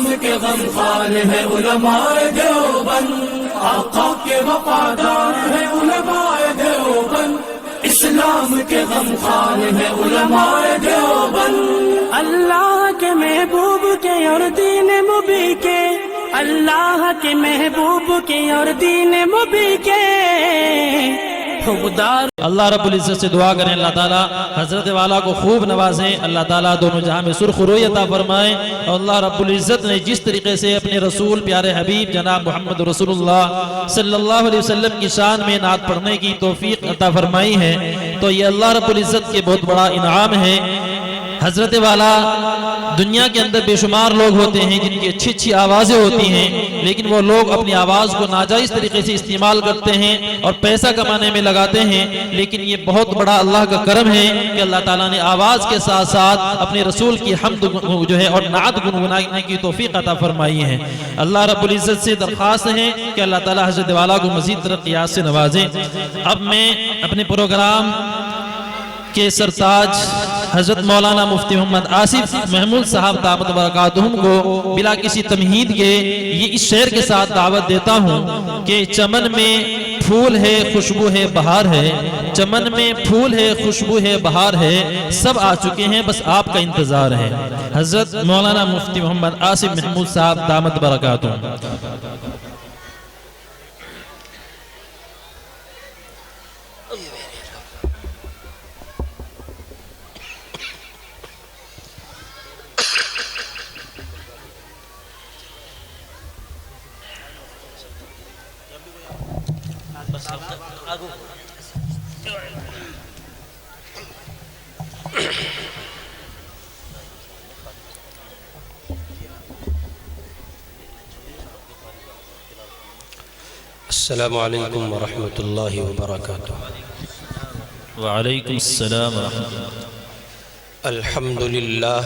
اسلام کے غمخوار ہے علماء دیوبند، آقا کے وفادار ہے علماء دیوبند، اسلام کے غمخوار ہے علماء دیوبند۔ اللہ کے محبوب کے اور دین مبی کے، اللہ کے محبوب کے اور دین مبی کے حقدار۔ اللہ رب العزت سے دعا کریں اللہ تعالیٰ حضرت والا کو خوب نوازیں، اللہ تعالیٰ دونوں جہاں میں سرخ روی عطا فرمائیں، اور اللہ رب العزت نے جس طریقے سے اپنے رسول پیارے حبیب جناب محمد رسول اللہ صلی اللہ علیہ وسلم کی شان میں نعت پڑھنے کی توفیق عطا فرمائی ہے، تو یہ اللہ رب العزت کے بہت بڑا انعام ہے۔ حضرت والا دنیا کے اندر بے شمار لوگ ہوتے ہیں جن کی اچھی اچھی آوازیں ہوتی ہیں، لیکن وہ لوگ اپنی آواز کو ناجائز طریقے سے استعمال کرتے ہیں اور پیسہ کمانے میں لگاتے ہیں، لیکن یہ بہت بڑا اللہ کا کرم ہے کہ اللہ تعالیٰ نے آواز کے ساتھ ساتھ اپنے رسول کی حمد جو ہے اور نعت گنگنانے کی توفیق عطا فرمائی ہے۔ اللہ رب العزت سے درخواست ہے کہ اللہ تعالیٰ حضرت والا کو مزید ترقیات سے نوازیں۔ اب میں اپنے پروگرام کے سرتاج حضرت مولانا مفتی محمد آصف محمود صاحب دامت برکاتہم کو بلا کسی تمہید کے یہ اس شعر کے ساتھ دعوت دیتا ہوں کہ چمن میں پھول ہے خوشبو ہے بہار ہے، چمن میں پھول ہے خوشبو ہے بہار ہے، سب آ چکے ہیں بس آپ کا انتظار ہے۔ حضرت مولانا مفتی محمد آصف محمود صاحب دامت برکاتہم۔ السلام علیکم ورحمۃ اللہ وبرکاتہ۔ وعلیکم السلام ورحمۃ اللہ۔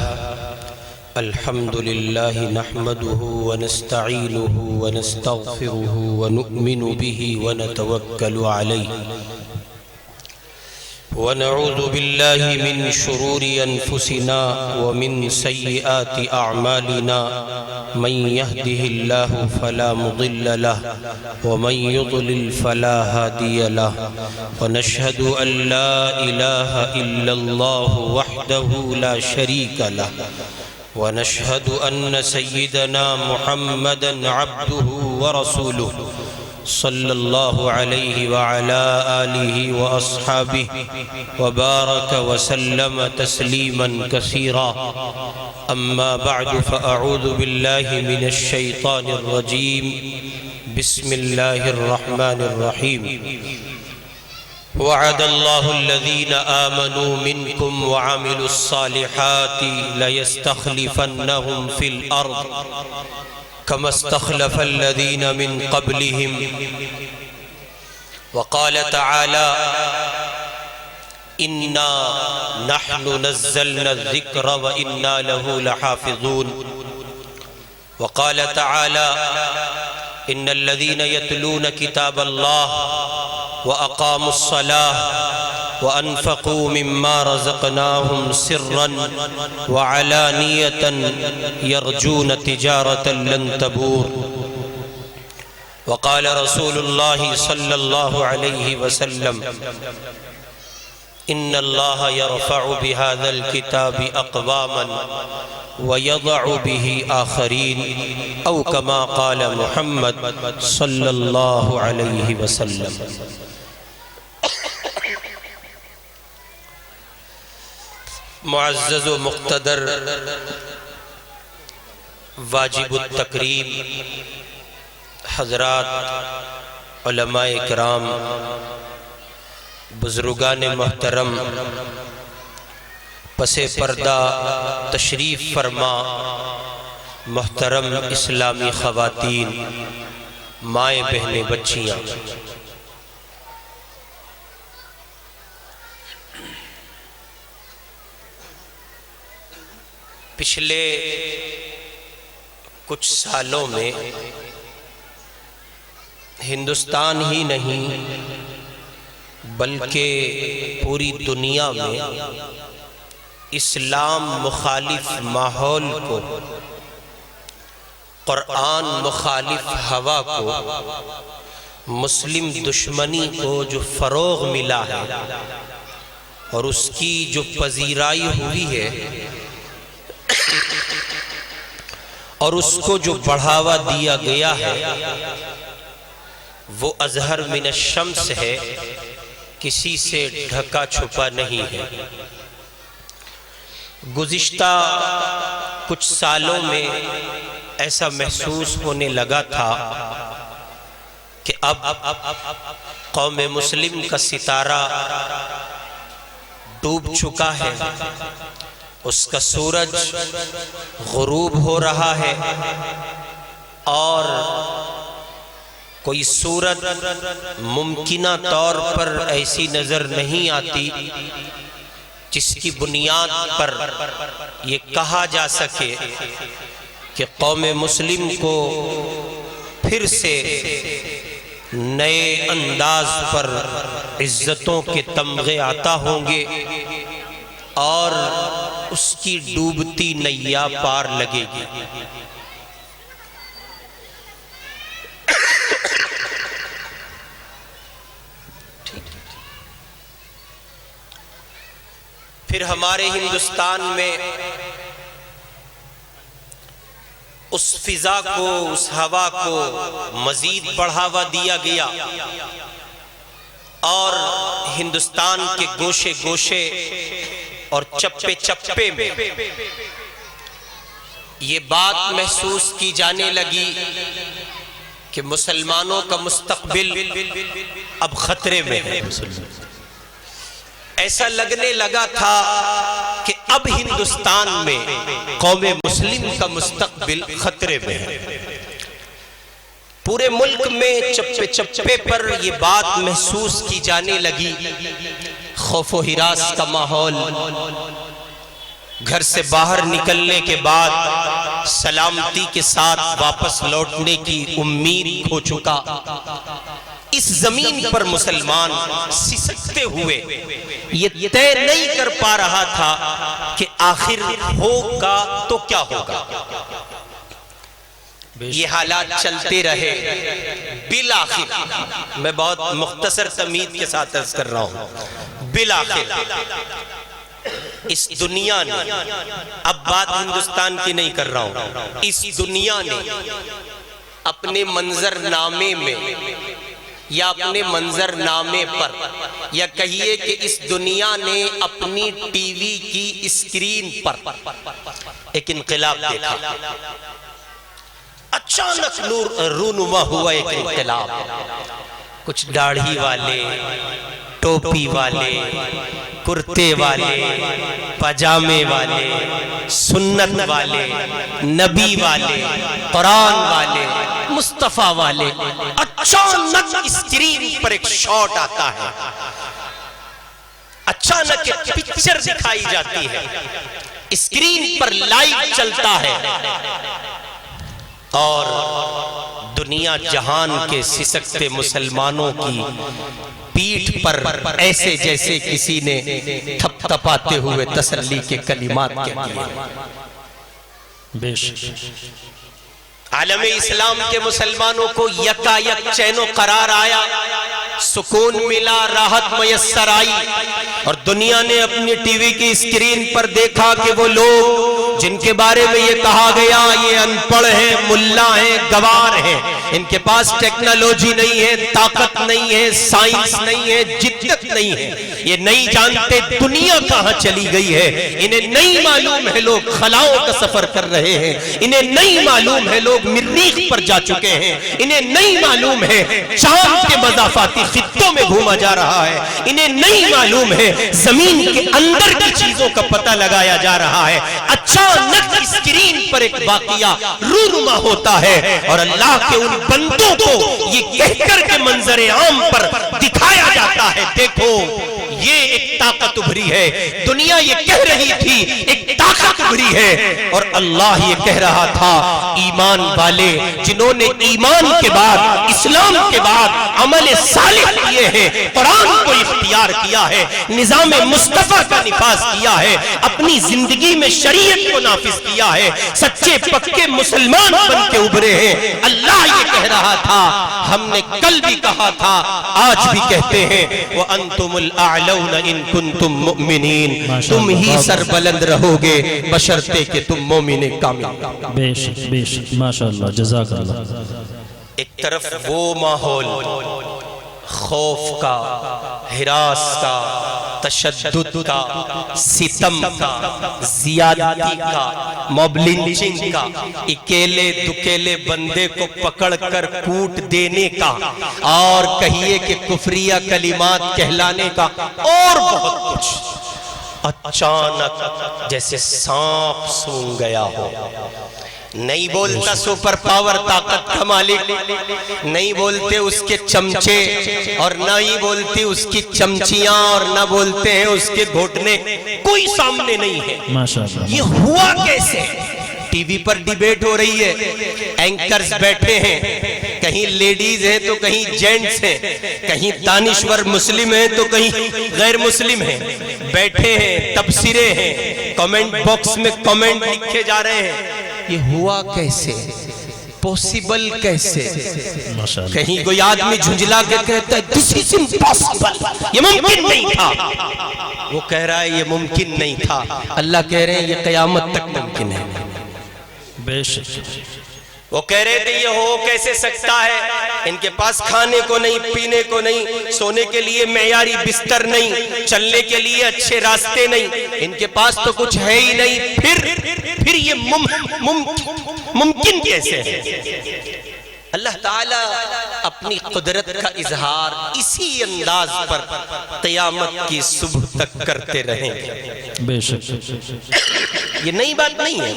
الحمد للہ نحمده ونستعینه ونستغفره ونؤمن به ونتوکل علیہ ونعوذ باللہ من شرور انفسنا ومن سیئات اعمالنا، من يهده الله فلا مضل له ومن يضلل فلا هادي له، ونشهد أن لا إله إلا الله وحده لا شريك له، ونشهد أن سيدنا محمدا عبده ورسوله صلی اللہ علیہ وعلى آلہ وأصحابہ وبارک وسلم تسلیما کثیرا، اما بعد فاعوذ باللہ من الشیطان الرجیم، بسم اللہ الرحمن الرحیم۔ وعد اللہ الذین آمنوا منکم وعملوا الصالحات ليستخلفنهم في الأرض كما استخلف الذين من قبلهم، وقال تعالى إنا نحن نزلنا الذكر وإنا له لحافظون، وقال تعالى إن الذين يتلون كتاب الله وأقاموا الصلاة وأنفقوا مما رزقناهم سرا وعلانية يرجون تجارة لن تبور، وقال رسول الله صلى الله عليه وسلم إن الله يرفع بهذا الكتاب أقواما ويضع به آخرين، أو كما قال محمد صلى الله عليه وسلم۔ معزز و مقتدر واجب التکریم حضرات، علماء کرام، بزرگان محترم، پس پردہ تشریف فرما محترم اسلامی خواتین، مائیں بہنیں، بچیاں، پچھلے کچھ سالوں میں ہندوستان ہی نہیں بلکہ پوری دنیا میں اسلام مخالف ماحول کو قرآن مخالف ہوا کو، مسلم دشمنی کو جو فروغ ملا ہے اور اس کی جو پذیرائی ہوئی ہے اور اس کو جو بڑھاوا دیا گیا ہے، وہ اظہر من الشمس ہے، کسی سے ڈھکا چھپا نہیں ہے۔ گزشتہ کچھ سالوں میں ایسا محسوس ہونے لگا تھا کہ اب قوم مسلم کا ستارہ ڈوب چکا ہے، اس کا سورج غروب ہو رہا ہے، اور کوئی صورت ممکنہ طور پر ایسی نظر نہیں آتی جس کی بنیاد پر یہ کہا جا سکے کہ قوم مسلم کو پھر سے نئے انداز پر عزتوں کے تمغے عطا ہوں گے اور اس کی ڈوبتی نیا پار لگے گی۔ پھر ہمارے ہندوستان میں اس فضا کو، اس ہوا کو مزید بڑھاوا دیا گیا، اور ہندوستان کے گوشے گوشے اور چپے چپے میں یہ بات محسوس کی جانے لگی کہ مسلمانوں کا مستقبل اب خطرے میں ہے۔ ایسا لگنے لگا تھا کہ اب ہندوستان میں قوم مسلم کا مستقبل خطرے میں ہے۔ پورے ملک میں چپے چپے پر یہ بات محسوس کی جانے لگی، خوف و ہراس کا ماحول، گھر سے باہر نکلنے کے بعد سلامتی کے ساتھ واپس لوٹنے کی امید کھو چکا۔ اس زمین پر مسلمان سسکتے ہوئے یہ طے نہیں کر پا رہا تھا کہ آخر ہوگا تو کیا ہوگا۔ یہ حالات چلتے رہے، بالآخر میں بہت مختصر تمہید کے ساتھ عرض کر رہا ہوں، بالآخر اس دنیا نے، اب بات ہندوستان کی نہیں کر رہا ہوں، اس دنیا نے اپنے منظر نامے میں یا اپنے منظر نامے پر، یا کہیے کہ اس دنیا نے اپنی ٹی وی کی اسکرین پر ایک انقلاب دیکھا۔ اچانک رونما ہوا ایک انقلاب، کچھ داڑھی والے، ٹوپی والے، کرتے والے، پاجامے والے، سنت والے، نبی والے، قرآن والے، مصطفیٰ والے، اچانک اسکرین پر ایک شاٹ آتا ہے، اچانک ایک پکچر دکھائی جاتی ہے، اسکرین پر لائیو چلتا ہے، اور دنیا جہان کے سسکتے مسلمانوں کی پیٹھ پر ایسے جیسے کسی نے تھپ تھپاتے ہوئے تسلی کے کلمات کہہ دیے۔ بے شک عالم اسلام کے مسلمانوں کو یکا یک چین و قرار آیا، سکون ملا، راحت میسر آئی، اور دنیا نے اپنی ٹی وی کی اسکرین پر دیکھا کہ وہ لوگ جن کے بارے میں یہ کہا گیا یہ ان پڑھ ہیں، ملا ہیں، گوار ہیں، ان کے پاس ٹیکنالوجی نہیں ہے، طاقت نہیں ہے، سائنس نہیں ہے، جدت نہیں ہے، یہ نہیں جانتے دنیا کہاں چلی گئی ہے، انہیں نہیں معلوم ہے لوگ خلاؤں کا سفر کر رہے ہیں، انہیں نہیں معلوم ہے لوگ مریخ پر جا چکے ہیں، انہیں نہیں معلوم ہے چاند کے مضافاتی خطوں میں گھوما جا رہا ہے، انہیں نہیں معلوم ہے زمین کے اندر کی چیزوں کا پتہ لگایا جا رہا ہے۔ اچانک اسکرین پر ایک واقعہ رونما ہوتا ہے، اور اللہ کے ان بندوں کو یہ کہہ کر کے منظر عام پر دکھایا جاتا ہے، دیکھو یہ ایک طاقت ابھری ہے، دنیا یہ کہہ رہی تھی ایک طاقت ابھری ہے، اور اللہ یہ کہہ رہا تھا ایمان والے جنہوں نے ایمان کے بعد، اسلام کے بعد عمل صالح کیے ہیں، قرآن کو اختیار کیا ہے، نظام مصطفیٰ کا نفاذ کیا ہے، اپنی زندگی میں شریعت کو نافذ کیا ہے، سچے پکے مسلمان بن کے ابھرے ہیں۔ اللہ یہ کہہ رہا تھا، ہم نے کل بھی کہا تھا، آج بھی کہتے ہیں، وَأَنْتُمُ الْأَعْلَوْنَ إِن كُنْتُم مُؤْمِنِينَ، تم ہی سربلند رہو گے بشرطے کہ تم مومن کامل۔ بے شک بے شک، ماشاءاللہ، جزاک اللہ۔ ایک طرف وہ ماحول خوف کا، ہراس کا، تشدد کا، ستم کا، زیادتی کا، موب لنچنگ کا، اکیلے دکیلے بندے کو پکڑ کر کوٹ دینے کا، اور کہیے کہ کفریہ کلمات کہلانے کا، اور بہت کچھ۔ اچانک جیسے سانپ سونگ گیا ہو، نہیں بولتا سپر پاور طاقت کا مالک، نہیں بولتے اس کے چمچے، اور نہ ہی بولتی اس کی چمچیاں، اور نہ بولتے ہیں اس کے گھوٹنے، کوئی سامنے نہیں ہے۔ ماشاءاللہ، یہ ہوا کیسے؟ ٹی وی پر ڈیبیٹ ہو رہی ہے، اینکرز بیٹھے ہیں، کہیں لیڈیز ہیں تو کہیں جینٹس ہیں، کہیں دانشور مسلم ہیں تو کہیں غیر مسلم ہیں، بیٹھے ہیں، تبصرے ہیں، کمنٹ باکس میں کمنٹ لکھے جا رہے ہیں۔ یہ ہوا کیسے؟ پوسیبل کیسے؟ کہیں کوئی آدمی جھنجلا کے کہتا ہے this is impossible، یہ ممکن نہیں تھا، وہ کہہ رہا ہے یہ ممکن نہیں تھا، اللہ کہہ رہے ہیں یہ قیامت تک ممکن ہے۔ بے شک، وہ کہہ رہے تھے یہ ہو کیسے سکتا ہے، ان کے پاس کھانے کو نہیں، پینے کو نہیں، سونے کے لیے معیاری بستر نہیں، چلنے کے لیے اچھے راستے نہیں، ان کے پاس تو کچھ ہے ہی نہیں، پھر یہ ممکن کیسے ہے؟ اللہ تعالیٰ اپنی قدرت کا اظہار اسی انداز پر قیامت کی صبح تک کرتے رہیں گے۔ بے شک، یہ نئی بات نہیں ہے۔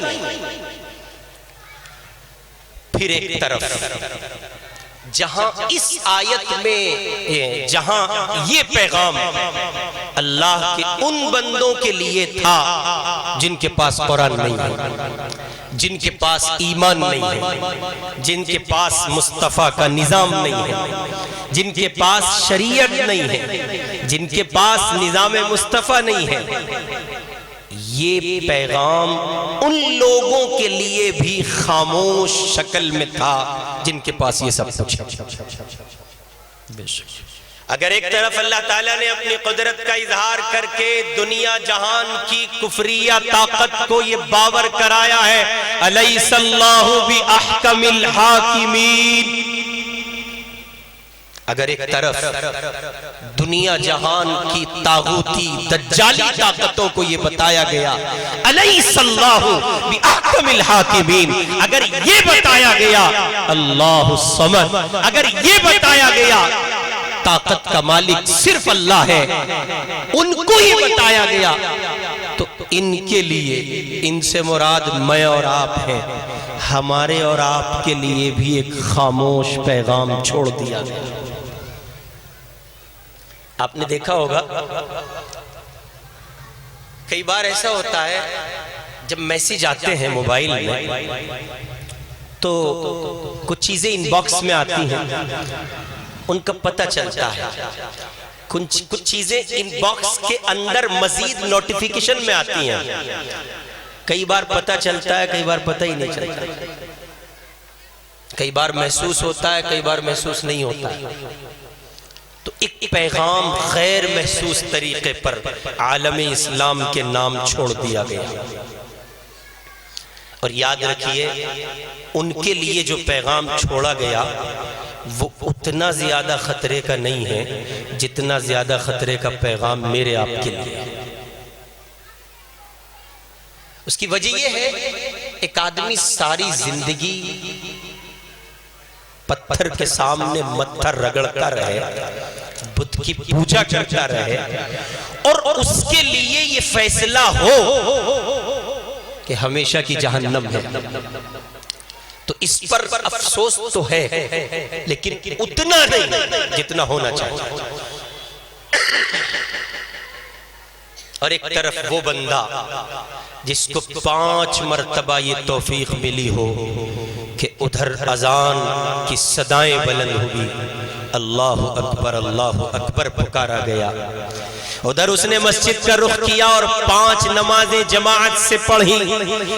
پھر ایک طرف جہاں اس آیت میں، جہاں یہ پیغام اللہ کے ان بندوں کے لیے تھا جن کے پاس قرآن نہیں ہے، جن کے پاس ایمان نہیں ہے، جن کے پاس مصطفیٰ کا نظام نہیں ہے، جن کے پاس شریعت نہیں ہے، جن کے پاس نظام مصطفیٰ نہیں ہے، یہ پیغام ان لوگوں کے لیے بھی خاموش شکل میں تھا جن کے پاس یہ سب کچھ ہے۔ اگر ایک طرف اللہ تعالیٰ نے اپنی قدرت کا اظہار کر کے دنیا جہان کی کفریہ طاقت کو یہ باور کرایا ہے، الیس اللہ باحکم الحاکمین، اگر ایک طرف دنیا جہان کی طاغوتی دجالی طاقتوں کو یہ بتایا گیا الیس اللہ باحکم الحاکمین، اگر یہ بتایا گیا اللہ الصمد، اگر یہ بتایا گیا طاقت کا مالک صرف اللہ ہے، ان کو یہ بتایا گیا، تو ان کے لیے، ان سے مراد میں اور آپ ہیں، ہمارے اور آپ کے لیے بھی ایک خاموش پیغام چھوڑ دیا گیا۔ آپ نے دیکھا ہوگا کئی بار ایسا ہوتا ہے جب میسیج آتے ہیں موبائل میں تو کچھ چیزیں ان باکس میں آتی ہیں، ان کا پتہ چلتا ہے، کچھ چیزیں ان باکس کے اندر مزید نوٹیفیکیشن میں آتی ہیں، کئی بار پتہ چلتا ہے، کئی بار پتہ ہی نہیں چلتا، کئی بار محسوس ہوتا ہے، کئی بار محسوس نہیں ہوتا ہے۔ تو ایک پیغام غیر محسوس طریقے پر عالم اسلام کے نام چھوڑ دیا گیا، اور یاد رکھیے ان کے لیے جو پیغام چھوڑا گیا وہ اتنا زیادہ خطرے کا نہیں ہے جتنا زیادہ خطرے کا پیغام میرے آپ کے لیے۔ اس کی وجہ یہ ہے، ایک آدمی ساری زندگی پتھر کے سامنے متھر رگڑتا رہے، بت کی پوجا کرتا رہے، اور اس کے لیے یہ فیصلہ ہو کہ ہمیشہ کی جہنم ہے، تو اس پر افسوس تو ہے لیکن اتنا نہیں جتنا ہونا چاہیے۔ اور ایک طرف وہ بندہ جس کو 5 مرتبہ یہ توفیق ملی ہو کہ ادھر اذان کی صدائیں بلند ہوئی، اللہ اکبر پکارا گیا، ادھر اس نے مسجد کا رخ کیا اور 5 نمازیں جماعت سے پڑھی،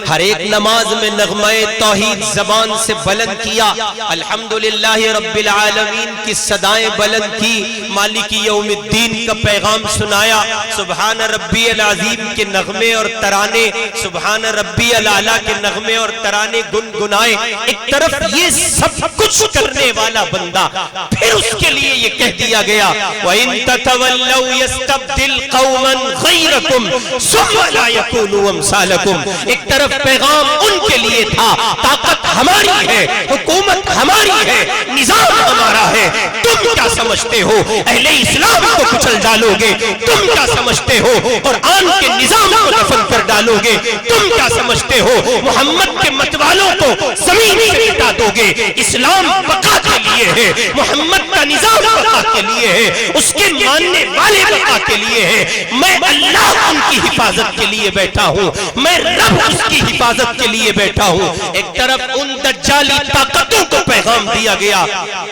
ہر ایک نماز میں نغمہ توحید زبان سے بلند کیا، الحمدللہ رب العالمین کی صدائیں بلند کی، مالک یوم الدین کا پیغام سنایا، سبحان ربی العظیم کے نغمے اور ترانے، سبحان ربی الاعلیٰ کے نغمے اور ترانے گنگنائے۔ ایک طرف یہ سب کچھ کرنے والا بندہ، پھر اس کے لیے یہ کہہ دیا گیا وَإِن تَتَوَلَّوْا يَسْتَبْدِلْ قَوْمًا غَيْرَكُمْ ثُمَّ لَا يَكُونُوا أَمْثَالَكُمْ۔ ایک طرف پیغام ان کے لیے تھا، طاقت ہماری ہے، حکومت ہماری ہے، نظام ہمارا ہے، تم کیا سمجھتے ہو اہل اسلام کو کچل ڈالو گے، تم کیا سمجھتے ہو قرآن کے نظام کو دفن کر ڈالو گے، تم کیا سمجھتے ہو محمد کے متوالوں کو زمین سے مٹا دو گے، اسلام بقا کے لیے ہے، محمد کا نظام بقا کے لیے ہے، اس کے ماننے والے بقا کے لیے ہے، میں اللہ ان کی حفاظت کے لیے بیٹھا ہوں، میں رب اس کی حفاظت کے لیے بیٹھا ہوں۔ ایک طرف ان دجالی طاقتوں کو پیغام دیا گیا،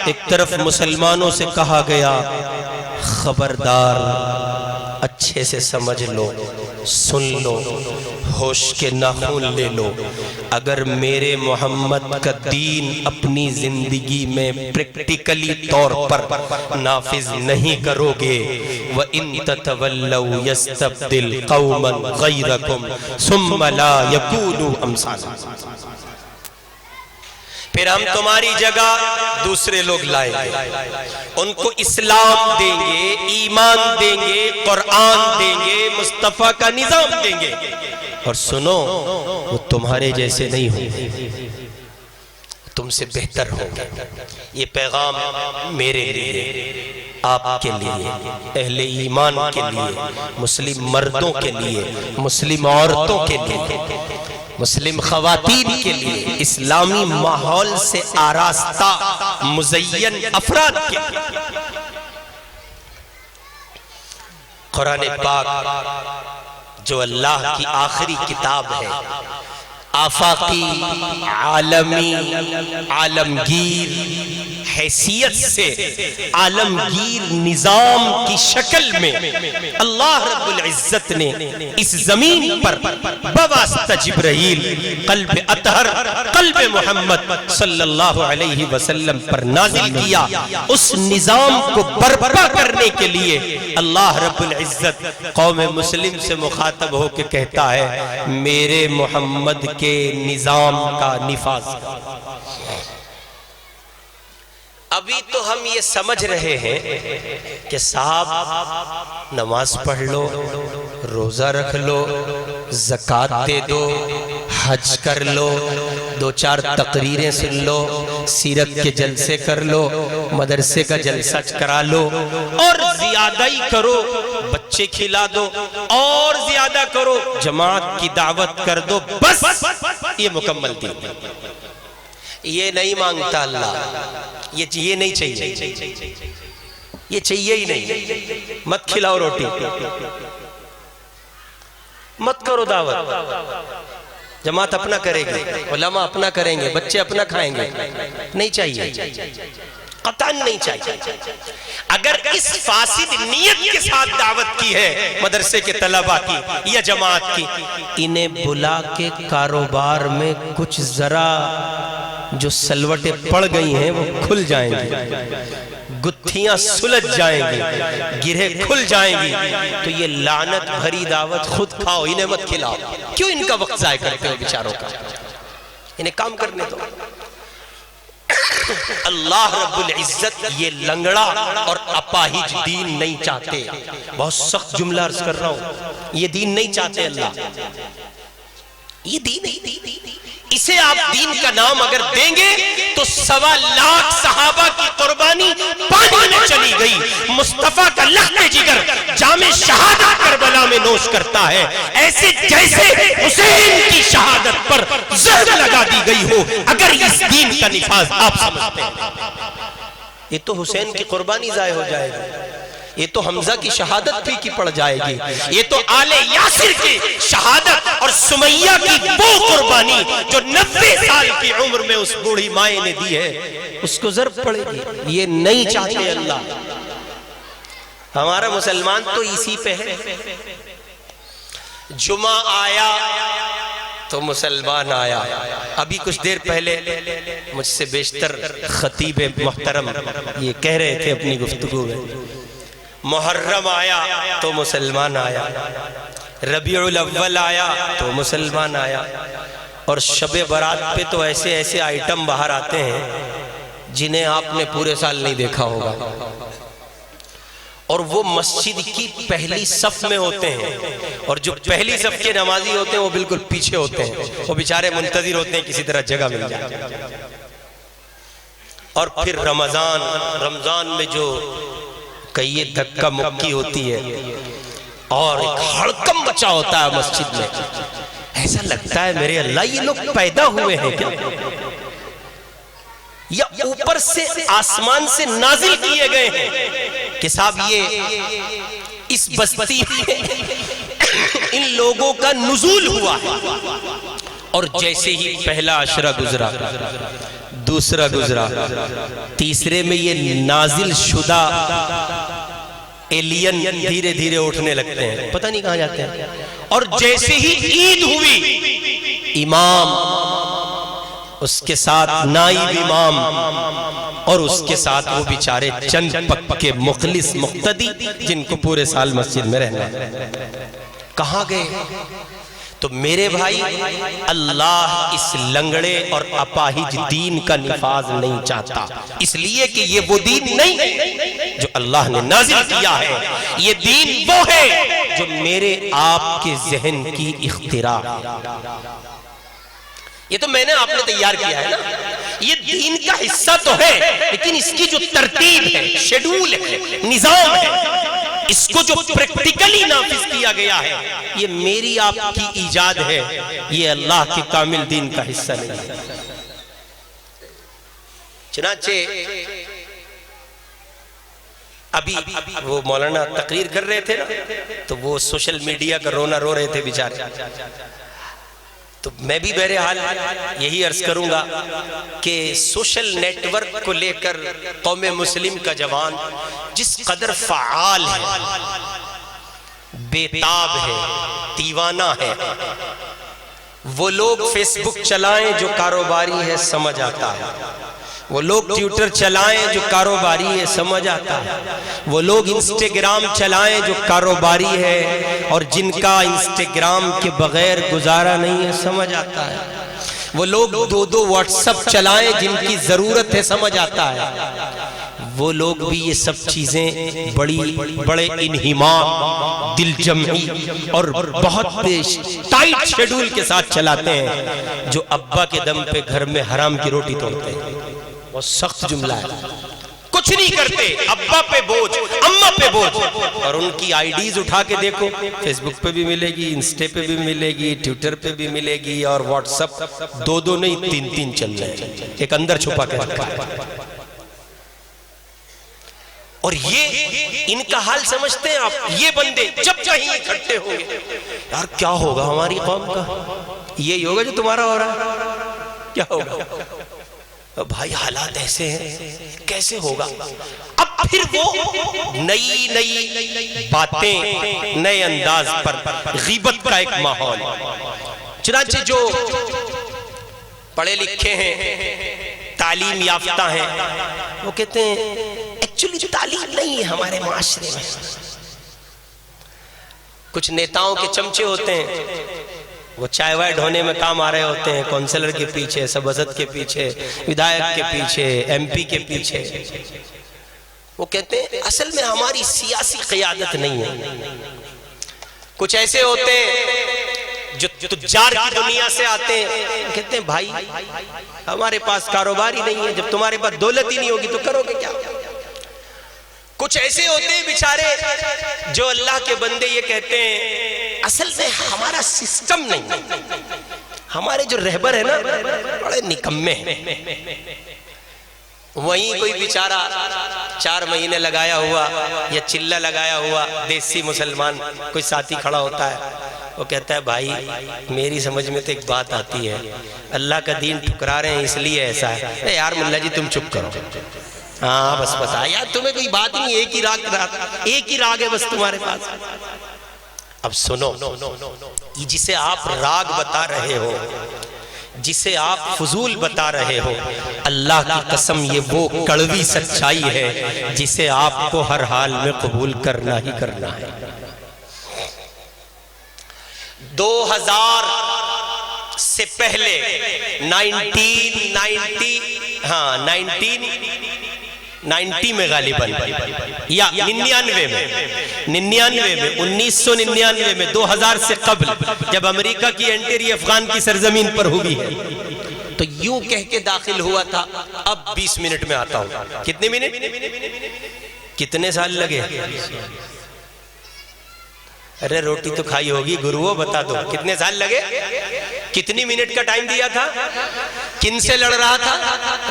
ایک طرف مسلمانوں سے کہا گیا خبردار، اچھے سے سمجھ لو، سن لو، ہوش کے ناخن لے لو، اگر میرے محمد کا دین اپنی زندگی میں پریکٹیکلی طور پر نافذ نہیں کرو گے، وَإِن تَتَوَلَّوْا يَسْتَبْدِلْ قَوْمًا غَيْرَكُمْ ثُمَّ لَا يَكُونُوا أَمْثَالَكُمْ، پھر ہم تمہاری جگہ دوسرے لوگ لائیں گے، ان کو اسلام دیں گے، ایمان دیں گے، قرآن دیں گے، مصطفیٰ کا نظام دیں گے، اور سنو وہ تمہارے جیسے نہیں ہوں گے، تم سے بہتر ہوں گے۔ یہ پیغام میرے لیے، آپ کے لیے، اہل ایمان کے لیے، مسلم مردوں کے لیے، مسلم عورتوں کے لیے، مسلم خواتین کے لیے، اسلامی ماحول سے آراستہ مزین افراد کے لیے۔ قرآن پاک جو اللہ کی آخری کتاب ہے، آفاقی، عالمی، عالمگیر حیثیت سے عالمگیر نظام کی شکل میں اللہ رب العزت نے اس زمین پر بواسطہ جبرائیل قلب اطہر، قلب محمد صلی اللہ علیہ وسلم پر نازل کیا۔ اس نظام کو برپا کرنے کے لیے اللہ رب العزت قوم مسلم سے مخاطب ہو کے کہتا ہے میرے محمد کے نظام کا نفاذ۔ ابھی تو ہم یہ سمجھ رہے ہیں کہ صاحب نماز پڑھ لو، روزہ رکھ لو، زکوٰۃ دے دو، حج کر لو، 2-4 تقریریں سن لو، سیرت کے جلسے کر لو، مدرسے کا جلسہ کرا لو، اور زیادہ ہی کرو، بچے کھلا دو، اور زیادہ کرو، جماعت کی دعوت کر دو، بس یہ مکمل دین۔ یہ نہیں مانگتا اللہ، یہ نہیں چاہیے، یہ چاہیے ہی نہیں۔ مت کھلاؤ روٹی، مت کرو دعوت، جماعت اپنا کرے گی، علماء اپنا کریں گے، بچے اپنا کھائیں گے، نہیں چاہیے، قطعاً نہیں چاہیے۔ اگر اس فاسد نیت کے ساتھ دعوت کی ہے مدرسے کے طلباء کی یا جماعت کی، انہیں بلا کے کاروبار میں کچھ ذرا جو سلوٹیں پڑ گئی ہیں وہ کھل جائیں گی، گتھیاں سلجھ جائیں گی، گرہیں کھل جائیں گی، تو یہ لعنت بھری دعوت خود کھاؤ، انہیں مت کھلاؤ۔ کیوں ان کا وقت ضائع کرتے ہو بیچاروں کا؟ انہیں کام کرنے دو۔ اللہ رب العزت یہ لنگڑا اور اپاہج دین نہیں چاہتے۔ بہت سخت جملہ عرض کر رہا ہوں، یہ دین نہیں چاہتے اللہ، یہ دین نہیں۔ اسے آپ دین کا نام اگر دیں گے تو 1.25 لاکھ صحابہ کی قربانی پانی میں چلی گئی۔ مصطفیٰ کا لخت جگر جام شہادت کربلا میں نوش کرتا ہے، ایسے جیسے حسین کی شہادت پر زہر لگا دی گئی ہو۔ اگر اس دین کا نفاذ آپ سمجھتے ہیں، یہ تو حسین کی قربانی ضائع ہو جائے گی۔ یہ تو حمزہ کی شہادت بھی کی پڑ جائے گی، یہ تو آل یاسر کی شہادت اور سمیہ کی وہ قربانی جو 90 سال کی عمر میں اس بوڑھی مائیں نے دی ہے، اس کو ضرب پڑے گی۔ یہ نہیں چاہتے اللہ۔ ہمارا مسلمان تو اسی پہ ہے، جمعہ آیا تو مسلمان آیا۔ ابھی کچھ دیر پہلے مجھ سے بیشتر خطیب محترم یہ کہہ رہے تھے اپنی گفتگو میں، محرم آیا تو مسلمان آیا، ربیع الاول آیا تو مسلمان آیا، اور شب برات پہ تو ایسے ایسے آئٹم باہر آتے ہیں جنہیں آپ نے پورے سال نہیں دیکھا ہوگا، اور وہ مسجد کی پہلی صف میں ہوتے ہیں، اور جو پہلی صف کے نمازی ہوتے ہیں وہ بالکل پیچھے ہوتے ہیں، وہ بیچارے منتظر ہوتے ہیں کسی طرح جگہ مل جائے۔ اور پھر رمضان میں جو کئی دھکا مکی ہوتی ہے اور ایک ہڑکم مچا ہوتا ہے مسجد میں، ایسا لگتا ہے میرے اللہ یہ لوگ پیدا ہوئے ہیں کیا، یا اوپر سے آسمان سے نازل کیے گئے ہیں کہ صاحب یہ اس بستی میں ان لوگوں کا نزول ہوا ہے۔ اور جیسے ہی پہلا عشرہ گزرا، دوسرا گزرا، تیسرے میں یہ نازل شدہ ایلین دھیرے دھیرے اٹھنے لگتے ہیں، پتہ نہیں کہاں جاتے ہیں۔ اور جیسے ہی عید ہوئی، امام، اس کے ساتھ نائب امام، اور اس کے ساتھ وہ بیچارے چند پکے مخلص مقتدی جن کو پورے سال مسجد میں رہنا ہے، کہاں گئے؟ تو میرے بھائی، اللہ اس لنگڑے اور اپاہج دین کا نفاذ نہیں چاہتا، اس لیے کہ یہ وہ دین نہیں جو اللہ نے نازل کیا ہے، یہ دین وہ ہے جو میرے آپ کے ذہن کی اختراع۔ یہ تو میں نے آپ نے تیار کیا ہے نا، یہ دین کا حصہ تو ہے، لیکن اس کی جو ترتیب ہے، شیڈول ہے، نظام ہے، اس کو جو پریکٹیکلی نافذ کیا گیا ہے، یہ میری آپ کی ایجاد ہے، یہ اللہ کے کامل دین کا حصہ نہیں ہے۔ چنانچہ ابھی وہ مولانا تقریر کر رہے تھے نا، تو وہ سوشل میڈیا کا رونا رو رہے تھے بیچارے، تو میں بھی بہرحال یہی عرض کروں گا کہ سوشل نیٹ ورک کو لے کر قوم مسلم کا جوان جس قدر فعال ہے، بیتاب ہے، دیوانہ ہے، وہ لوگ فیس بک چلائیں جو کاروباری ہے سمجھ آتا ہے، وہ لوگ ٹویٹر چلائیں جو کاروباری ہے سمجھ آتا ہے، وہ لوگ انسٹاگرام چلائیں جو کاروباری ہے اور جن کا انسٹاگرام کے بغیر گزارا نہیں ہے سمجھ آتا ہے، وہ لوگ دو واٹس اپ چلائیں جن کی ضرورت ہے سمجھ آتا ہے، وہ لوگ بھی یہ سب چیزیں بڑے انہمام، دل جمعی اور بہت ٹائٹ شیڈول کے ساتھ چلاتے ہیں، جو ابا کے دم پہ گھر میں حرام کی روٹی توڑتے ہیں۔ وہ سخت جملہ ہے، کچھ نہیں کرتے، ابا پہ بوجھ، اماں پہ بوجھ، اور ان کی آئی ڈیز اٹھا کے دیکھو، فیس بک پہ بھی ملے گی، انسٹے پہ بھی ملے گی، ٹویٹر پہ بھی ملے گی، اور واٹس اپ دو نہیں تین چل رہے ہیں، ایک اندر چھپا کے رکھا ہے۔ اور یہ ان کا حال سمجھتے ہیں آپ، یہ بندے جب چاہیں اکٹھے ہوں گے، یار کیا ہوگا ہماری قوم کا، یہی ہوگا جو تمہارا ہو رہا ہے، کیا ہوگا بھائی، حالات ایسے ہیں، کیسے ہوگا؟ اب پھر وہ نئی باتیں، نئے انداز پر غیبت کا ایک ماحول۔ چنانچہ جو پڑھے لکھے ہیں، تعلیم یافتہ ہیں، وہ کہتے ہیں ایکچولی تعلیم نہیں ہے ہمارے معاشرے میں۔ کچھ نیتاؤں کے چمچے ہوتے ہیں، وہ چائے وائے ڈھونے میں کام آ رہے ہوتے ہیں، کونسلر کے پیچھے، سبزت کے پیچھے، ودھایک کے پیچھے، ایم پی کے پیچھے، وہ کہتے ہیں اصل میں ہماری سیاسی قیادت نہیں ہے۔ کچھ ایسے ہوتے ہیں جو تجار کی دنیا سے آتے ہیں، کہتے ہیں بھائی ہمارے پاس کاروبار ہی نہیں ہے، جب تمہارے پاس دولت ہی نہیں ہوگی تو کرو گے کیا؟ کچھ ایسے ہوتے ہیں بیچارے جو اللہ کے بندے یہ کہتے ہیں اصل میں ہمارا سسٹم نہیں، ہمارے جو رہبر ہیں نا بڑے نکمے ہیں، وہیں کوئی بیچارہ 4 مہینے لگایا ہوا یا چلہ لگایا ہوا دیسی مسلمان کوئی ساتھی کھڑا ہوتا ہے، وہ کہتا ہے بھائی میری سمجھ میں تو ایک بات آتی ہے، اللہ کا دین ٹھکرا رہے ہیں اس لیے ایسا ہے۔ اے یار ملا جی تم چپ کرو، ہاں بس یار تمہیں کوئی بات نہیں، ایک ہی راگ ہے بس تمہارے پاس۔ اب سنو، جسے آپ راگ بتا رہے ہو، جسے آپ فضول بتا رہے ہو، اللہ کی قسم یہ وہ کڑوی سچائی ہے جسے آپ کو ہر حال میں قبول کرنا ہی کرنا ہے۔ 2000 سے پہلے 1990 میں غالباً یا 99 میں 1999 میں 2000 سے قبل جب امریکہ کی انٹری افغان کی سرزمین پر ہوئی ہے تو یوں کہہ کے داخل ہوا تھا، اب 20 منٹ میں آتا ہوں۔ کتنے منٹ؟ کتنے سال لگے؟ ارے روٹی تو کھائی ہوگی گروہ، بتا دو کتنے سال لگے؟ کتنی منٹ کا ٹائم دیا تھا؟ کن سے لڑ رہا تھا؟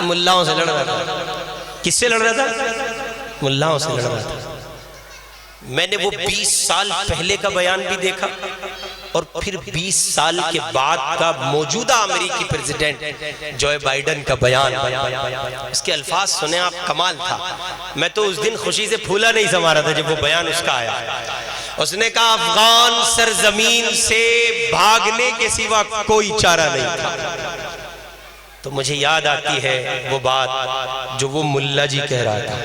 ملاؤں سے لڑ رہا تھا۔ کس سے لڑ رہا تھا؟ ملاؤں سے لڑ رہا تھا۔ میں نے وہ 20 سال پہلے کا بیان بھی دیکھا اور پھر 20 سال کے بعد کا موجودہ امریکی پریزیڈنٹ جو بائیڈن کا بیان، اس کے الفاظ سنیں آپ، کمال تھا۔ میں تو اس دن خوشی سے پھولا نہیں سما رہا تھا جب وہ بیان اس کا آیا۔ اس نے کہا افغان سرزمین سے بھاگنے کے سوا کوئی چارہ نہیں تھا۔ تو مجھے یاد آتی ہے وہ بات جو وہ ملا جی کہہ رہا تھا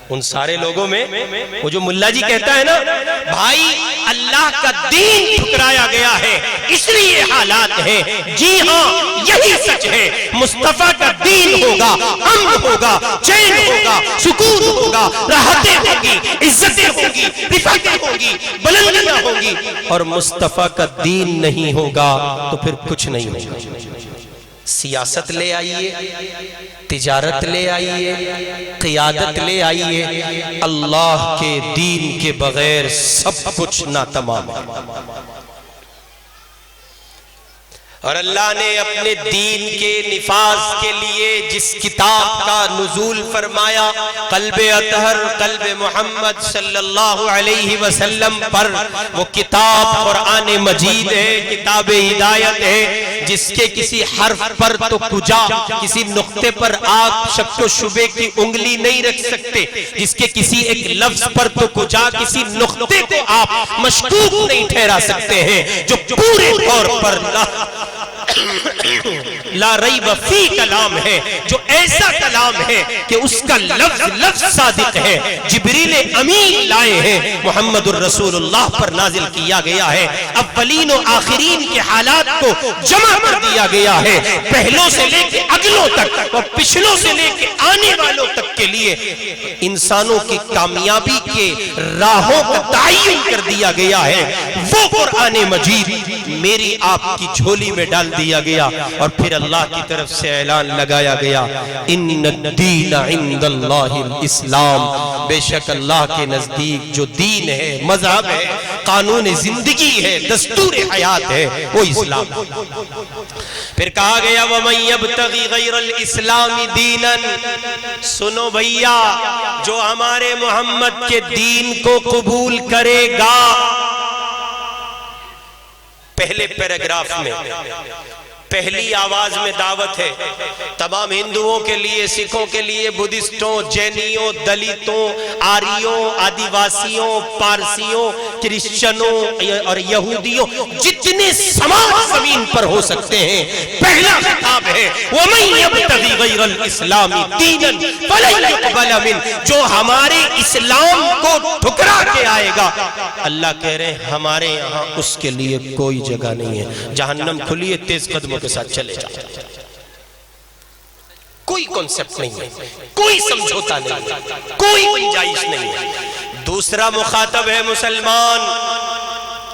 ان سارے لوگوں میں، وہ جو ملا جی کہتا ہے نا بھائی اللہ کا دین ٹھکرایا گیا ہے اس لیے حالات ہیں۔ جی ہاں یہی سچ ہے، مصطفیٰ کا دین ہوگا، امن ہوگا، چین ہوگا، سکون ہوگا، راحتیں ہوگی، عزتیں ہوگی، رفعتیں ہوگی، بلندیاں ہوگی، اور مصطفیٰ کا دین نہیں ہوگا تو پھر کچھ نہیں ہوگا۔ سیاست لے آئیے، تجارت لے آئیے، قیادت لے آئیے، اللہ کے دین کے بغیر سب کچھ ناتمام ہے۔ اور اللہ نے اپنے دین کے نفاذ کے لیے جس کتاب کا نزول فرمایا، قلب اطہر قلب محمد صلی اللہ علیہ وسلم پر، وہ کتاب قرآن مجید ہے، کتاب ہدایت ہے، جس کے کسی حرف پر تو کجا، کسی نقطے پر آپ شک و شبے کی انگلی نہیں رکھ سکتے، جس کے کسی ایک لفظ پر تو کجا، کسی نقطے کو آپ مشکوک نہیں ٹھہرا سکتے ہیں، جو پورے طور پر لا ریب فی کلام ہے، جو ایسا کلام ہے کہ اس کا لفظ صادق ہے، جبریل امین لائے ہیں، محمد الرسول اللہ پر نازل کیا گیا ہے، اولین و آخرین کے حالات کو جمع کر دیا گیا ہے، پہلوں سے لے کے اگلوں تک اور پچھلوں سے لے کے آنے والوں تک کے لیے انسانوں کی کامیابی کے راہوں کا تعین کر دیا گیا ہے۔ وہ قرآن مجید میری آپ کی جھولی میں ڈال دیا گیا اور پھر اللہ کی طرف سے اعلان لگایا گیا، ان الدین عند اللہ الاسلام، بے شک اللہ کے نزدیک جو دین ہے، مذہب ہے، قانون زندگی ہے، دستور حیات ہے، وہ اسلام۔ پھر کہا گیا وَمَن يَبْتَغِ غَيْرَ الْإِسْلَامِ دِينًا، سنو بھئیا جو ہمارے محمد کے دین کو قبول کرے گا، پہلے پیراگراف میں پہلی آواز میں دعوت ہے تمام ہندوؤں کے لیے، سکھوں کے لیے، بدھسٹوں، جینیوں، دلیتوں، آریوں، آدیواسیوں، پارسیوں، کرسچنوں اور یہودیوں، جتنے سماج زمین پر ہو سکتے ہیں، پہلا خطاب ہے وَمَن يَبْتَغِ غَيْرَ الْإِسْلَامِ دِينًا فَلَن يُقْبَلَ مِنْهُ، جو ہمارے اسلام کو ٹھکرا کے آئے گا، اللہ کہہ رہے ہیں ہمارے یہاں اس کے لیے کوئی جگہ نہیں ہے، جہنم کھلی ہے، تیز قدموں کے ساتھ چلے جاؤ۔ کوئی کنسپٹ نہیں ہے، کوئی سمجھوتا نہیں ہے، کوئی گنجائش نہیں ہے۔ دوسرا مخاطب ہے مسلمان،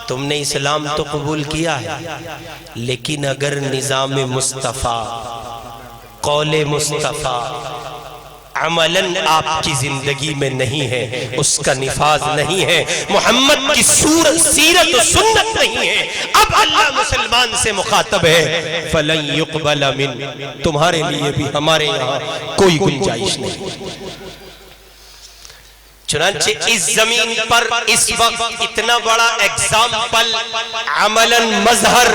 تم نے اسلام تو قبول کیا ہے، لیکن اگر نظام مصطفیٰ، قول مصطفیٰ، عملاً آپ کی زندگی میں نہیں ہے، اس کا نفاذ نہیں ہے، محمد کی سیرت و سنت نہیں ہے، اب اللہ مسلمان سے مخاطب ہے فَلَن يُقْبَلَ مِن، تمہارے لیے بھی ہمارے یہاں کوئی گنجائش نہیں۔ چنانچہ اس زمین پر اس وقت اتنا بڑا ایگزامپل عملاً مظہر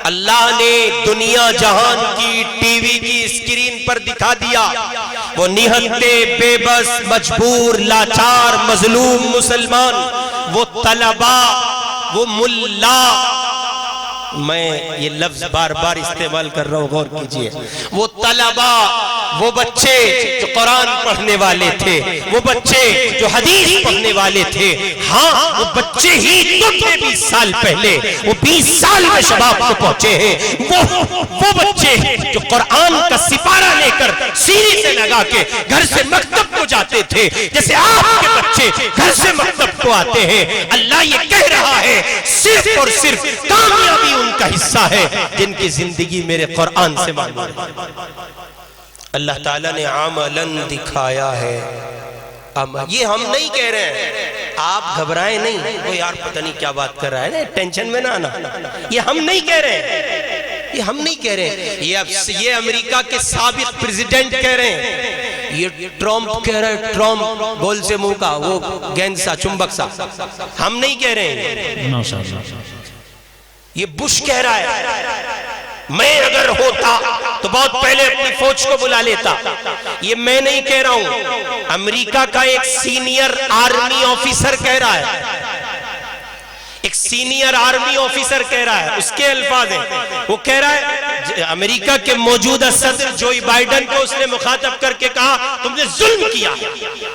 اللہ نے دنیا جہان کی ٹی وی کی اسکرین پر دکھا دیا، وہ نہتے بے بس مجبور لاچار مظلوم مسلمان، وہ طلباء، وہ ملا، میں یہ لفظ بار بار استعمال کر رہا ہوں، غور کیجئے، وہ طلباء، وہ بچے جو قرآن پڑھنے والے تھے، وہ بچے جو حدیث پڑھنے والے تھے، ہاں وہ بچے ہی تو تھے 20 سال پہلے، وہ 20 سال میں شباب کو پہنچے ہیں، وہ بچے جو قرآن کا سپارہ لے کر سینے سے لگا کے گھر سے مکتب کو جاتے تھے، جیسے آپ کے بچے گھر سے مکتب کو آتے ہیں۔ اللہ یہ کہہ رہا ہے صرف اور صرف کامیابی ان کا حصہ ہے جن کی زندگی میرے قرآن سے معلوم ہے۔ اللہ تعالیٰ نے عملاً دکھایا ہے، یہ ہم نہیں کہہ رہے ہیں، آپ گھبرائیں نہیں، وہ یار پتہ نہیں کیا بات کر رہا ہے، ٹینشن میں نہ آنا، یہ ہم نہیں کہہ رہے ہیں، یہ ہم نہیں کہہ رہے ہیں، یہ امریکہ کے سابق پریزیڈنٹ کہہ رہے ہیں، یہ ٹرمپ کہہ رہا ہے، ٹرمپ گول سے منہ کا وہ گیند سا چمبک سا، ہم نہیں کہہ رہے ہیں، یہ بش کہہ رہا ہے۔ میں اگر ہوتا تو بہت پہلے اپنی فوج کو بلا لیتا، یہ میں نہیں کہہ رہا ہوں، امریکہ کا ایک سینئر آرمی آفیسر کہہ رہا ہے، ایک سینئر آرمی آفیسر کہہ رہا ہے، اس کے الفاظ ہیں، وہ کہہ رہا ہے امریکہ کے موجودہ صدر جوئی بائیڈن کو اس نے مخاطب کر کے کہا تم نے ظلم کیا،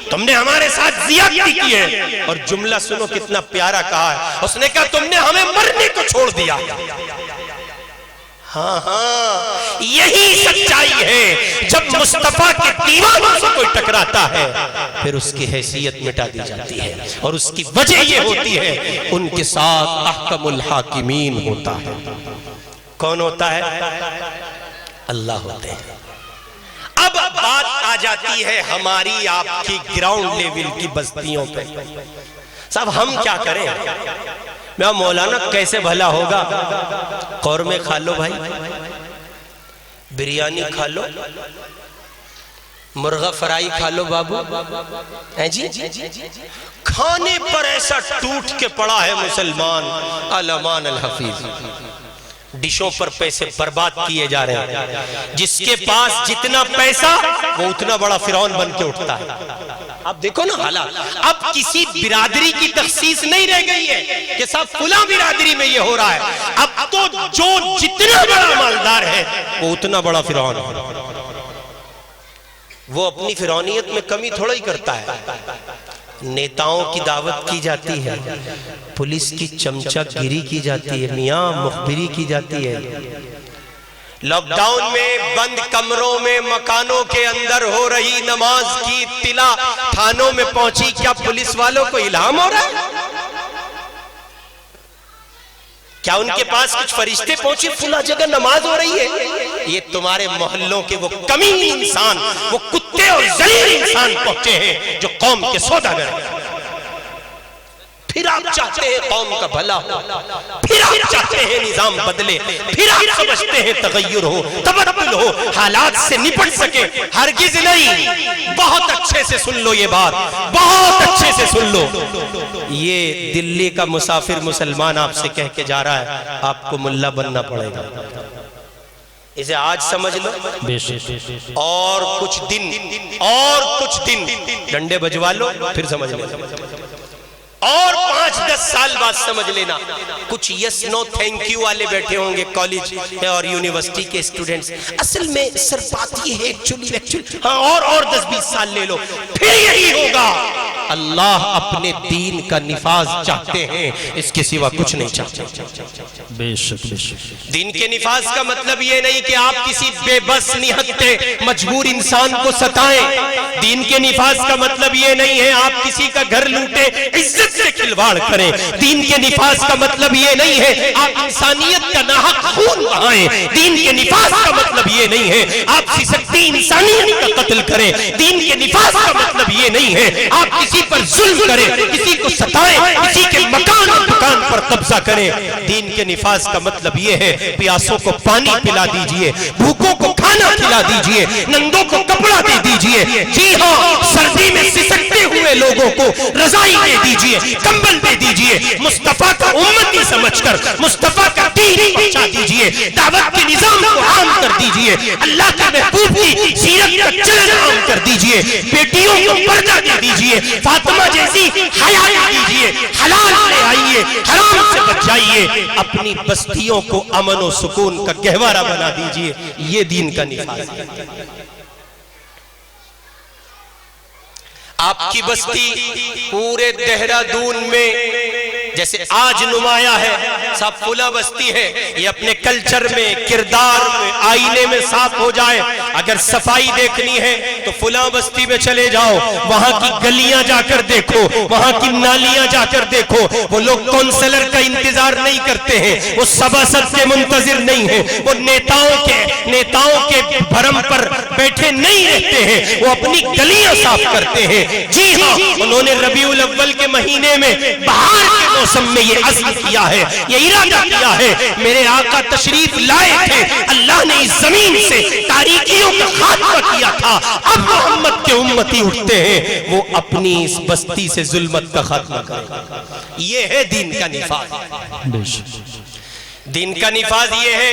تم نے ہمارے ساتھ زیادتی کی ہے، اور جملہ سنو کتنا پیارا کہا ہے، اس نے کہا تم نے ہمیں مرنے کو چھوڑ دیا۔ ہاں ہاں یہی سچائی ہے، جب مصطفیٰ کے دیوانوں سے کوئی ٹکراتا ہے پھر اس کی حیثیت مٹا دی جاتی ہے، اور اس کی وجہ یہ ہوتی ہے ان کے ساتھ احکم الحاکمین ہوتا ہے۔ کون ہوتا ہے؟ اللہ ہوتے ہیں۔ اب بات آ جاتی ہے ہماری آپ کی گراؤنڈ لیول کی بستیوں پہ، صاحب ہم کیا کریں؟ میں مولانا کیسے بھلا ہوگا؟ قورمے کھا لو بھائی، بریانی کھا لو، مرغا فرائی کھا لو بابو، جی کھانے پر ایسا ٹوٹ کے پڑا ہے مسلمان، علمان الحفیظ، ڈشوں پر پیسے برباد کیے جا رہے ہیں، جس کے پاس جتنا پیسہ وہ اتنا بڑا فرعون بن کے اٹھتا ہے۔ اب دیکھو نا حالات، اب کسی برادری کی تخصیص نہیں رہ گئی ہے کہ صاحب فلاں برادری میں یہ ہو رہا ہے، اب تو جو جتنا بڑا مالدار ہے وہ اتنا بڑا فرعون ہے، وہ اپنی فرعونیت میں کمی تھوڑا ہی کرتا ہے۔ نیتاؤں کی دعوت کی جاتی ہے، پولیس کی چمچہ گیری کی جاتی ہے، میاں مخبری کی جاتی ہے، لاک ڈاؤن میں بند کمروں میں مکانوں کے اندر ہو رہی نماز کی اطلاع تھانوں میں پہنچی، کیا پولیس والوں کو الہام ہو رہا ہے؟ کیا ان کے پاس کچھ فرشتے پہنچے فلاں جگہ نماز ہو رہی ہے؟ یہ تمہارے محلوں کے وہ کمینی انسان، وہ کتے اور ذلیل انسان پہنچے ہیں جو قوم کے سوداگر ہیں۔ پھر آپ چاہتے ہیں قوم کا بھلا ہو، پھر آپ چاہتے ہیں نظام بدلے، پھر آپ سمجھتے ہیں تغیر ہو، تبدل ہو، حالات سے نپٹ سکے، ہرگز نہیں۔ بہت اچھے سے سن لو یہ بات، بہت اچھے سے سن لو، یہ دلی کا مسافر مسلمان آپ سے کہہ کے جا رہا ہے آپ کو ملا بننا پڑے گا، اسے آج سمجھ لو، اور کچھ دن ڈنڈے بجوا لو پھر سمجھ لو، اور 5-10 سال بعد سمجھ لینا۔ کچھ یس نو تھینک یو والے بیٹھے ہوں گے کالج اور یونیورسٹی کے اسٹوڈنٹس، اصل میں سر بات یہ ہے ایکچولی ہاں، اور 10-20 سال لے لو، پھر یہی ہوگا۔ اللہ اپنے دین کا نفاذ چاہتے ہیں، اس کے سوا کچھ نہیں چاہتے۔ بے شک دین کے نفاذ کا مطلب یہ نہیں کہ آپ کسی بے بس نہتے مجبور انسان کو ستائیں، دین کے نفاذ کا مطلب یہ نہیں ہے آپ کسی کا گھر لوٹے عزت سے کھلواڑ کریں، دین کے نفاذ کا مطلب یہ نہیں ہے آپ انسانیت کا ناحق خون بہائیں، دین کے نفاذ کا مطلب یہ نہیں ہے آپ سکتی انسانیت کا قتل قتل کریں. دین کے نفاذ کا مطلب یہ نہیں ہے آپ کسی پر ظلم کریں, کسی کو ستائیں, کسی کے مکان اور دکان پر قبضہ کریں. دین کے نفاذ کا مطلب یہ ہے پیاسوں کو پانی پلا دیجئے, بھوکوں کو کھانا کھلا دیجئے, ننگوں کو کپڑا دے دیجئے. جی ہاں, سردی میں سسکتے ہوئے لوگوں کو رضائی دے دیجئے, کمبل دے دیجئے. مصطفیٰ کا امتی سمجھ کر مصطفیٰ کا دین پہنچا دیجئے, دعوت کے نظام کو عام کر دیجئے, اللہ کے محبوب کی سیرت کا چلن عام کر دیجئے, بیٹیوں کو پردہ دے دیجئے, فاطمہ جیسی حیا دے دیجئے, حلال لے آئیے, حرام سے بچ جائیے, اپنی بستیوں کو امن و سکون کا گہوارہ بنا دیجئے. یہ دین کا نفاذ ہے. آپ کی بستی پورے دہرادون میں جیسے آج نمایاں ہے, صاحب فلاں بستی ہے, یہ اپنے کلچر میں, کردار میں, آئینے میں صاف ہو جائے. اگر صفائی دیکھنی ہے تو فلاں بستی میں چلے جاؤ, وہاں کی گلیاں جا کر دیکھو, وہاں کی نالیاں جا کر دیکھو. وہ لوگ کونسلر کا انتظار نہیں کرتے ہیں, وہ سباسد کے منتظر نہیں ہیں, وہ نیتاؤں کے بھرم پر بیٹھے نہیں رہتے ہیں, وہ اپنی گلیاں صاف کرتے ہیں. جی ہاں, انہوں نے ربیع الاول کے مہینے میں بہار کے موسم میں یہ عزم کیا ہے, یہ ارادہ کیا ہے. میرے آقا تشریف لائے تھے, اللہ نے اس زمین سے تاریکیوں کا خاتمہ کیا تھا. اب محمد کے امتی اٹھتے ہیں, وہ اپنی اس بستی سے ظلمت کا خاتمہ کریں. یہ ہے دین کا نفاذ. دین کا نفاذ یہ ہے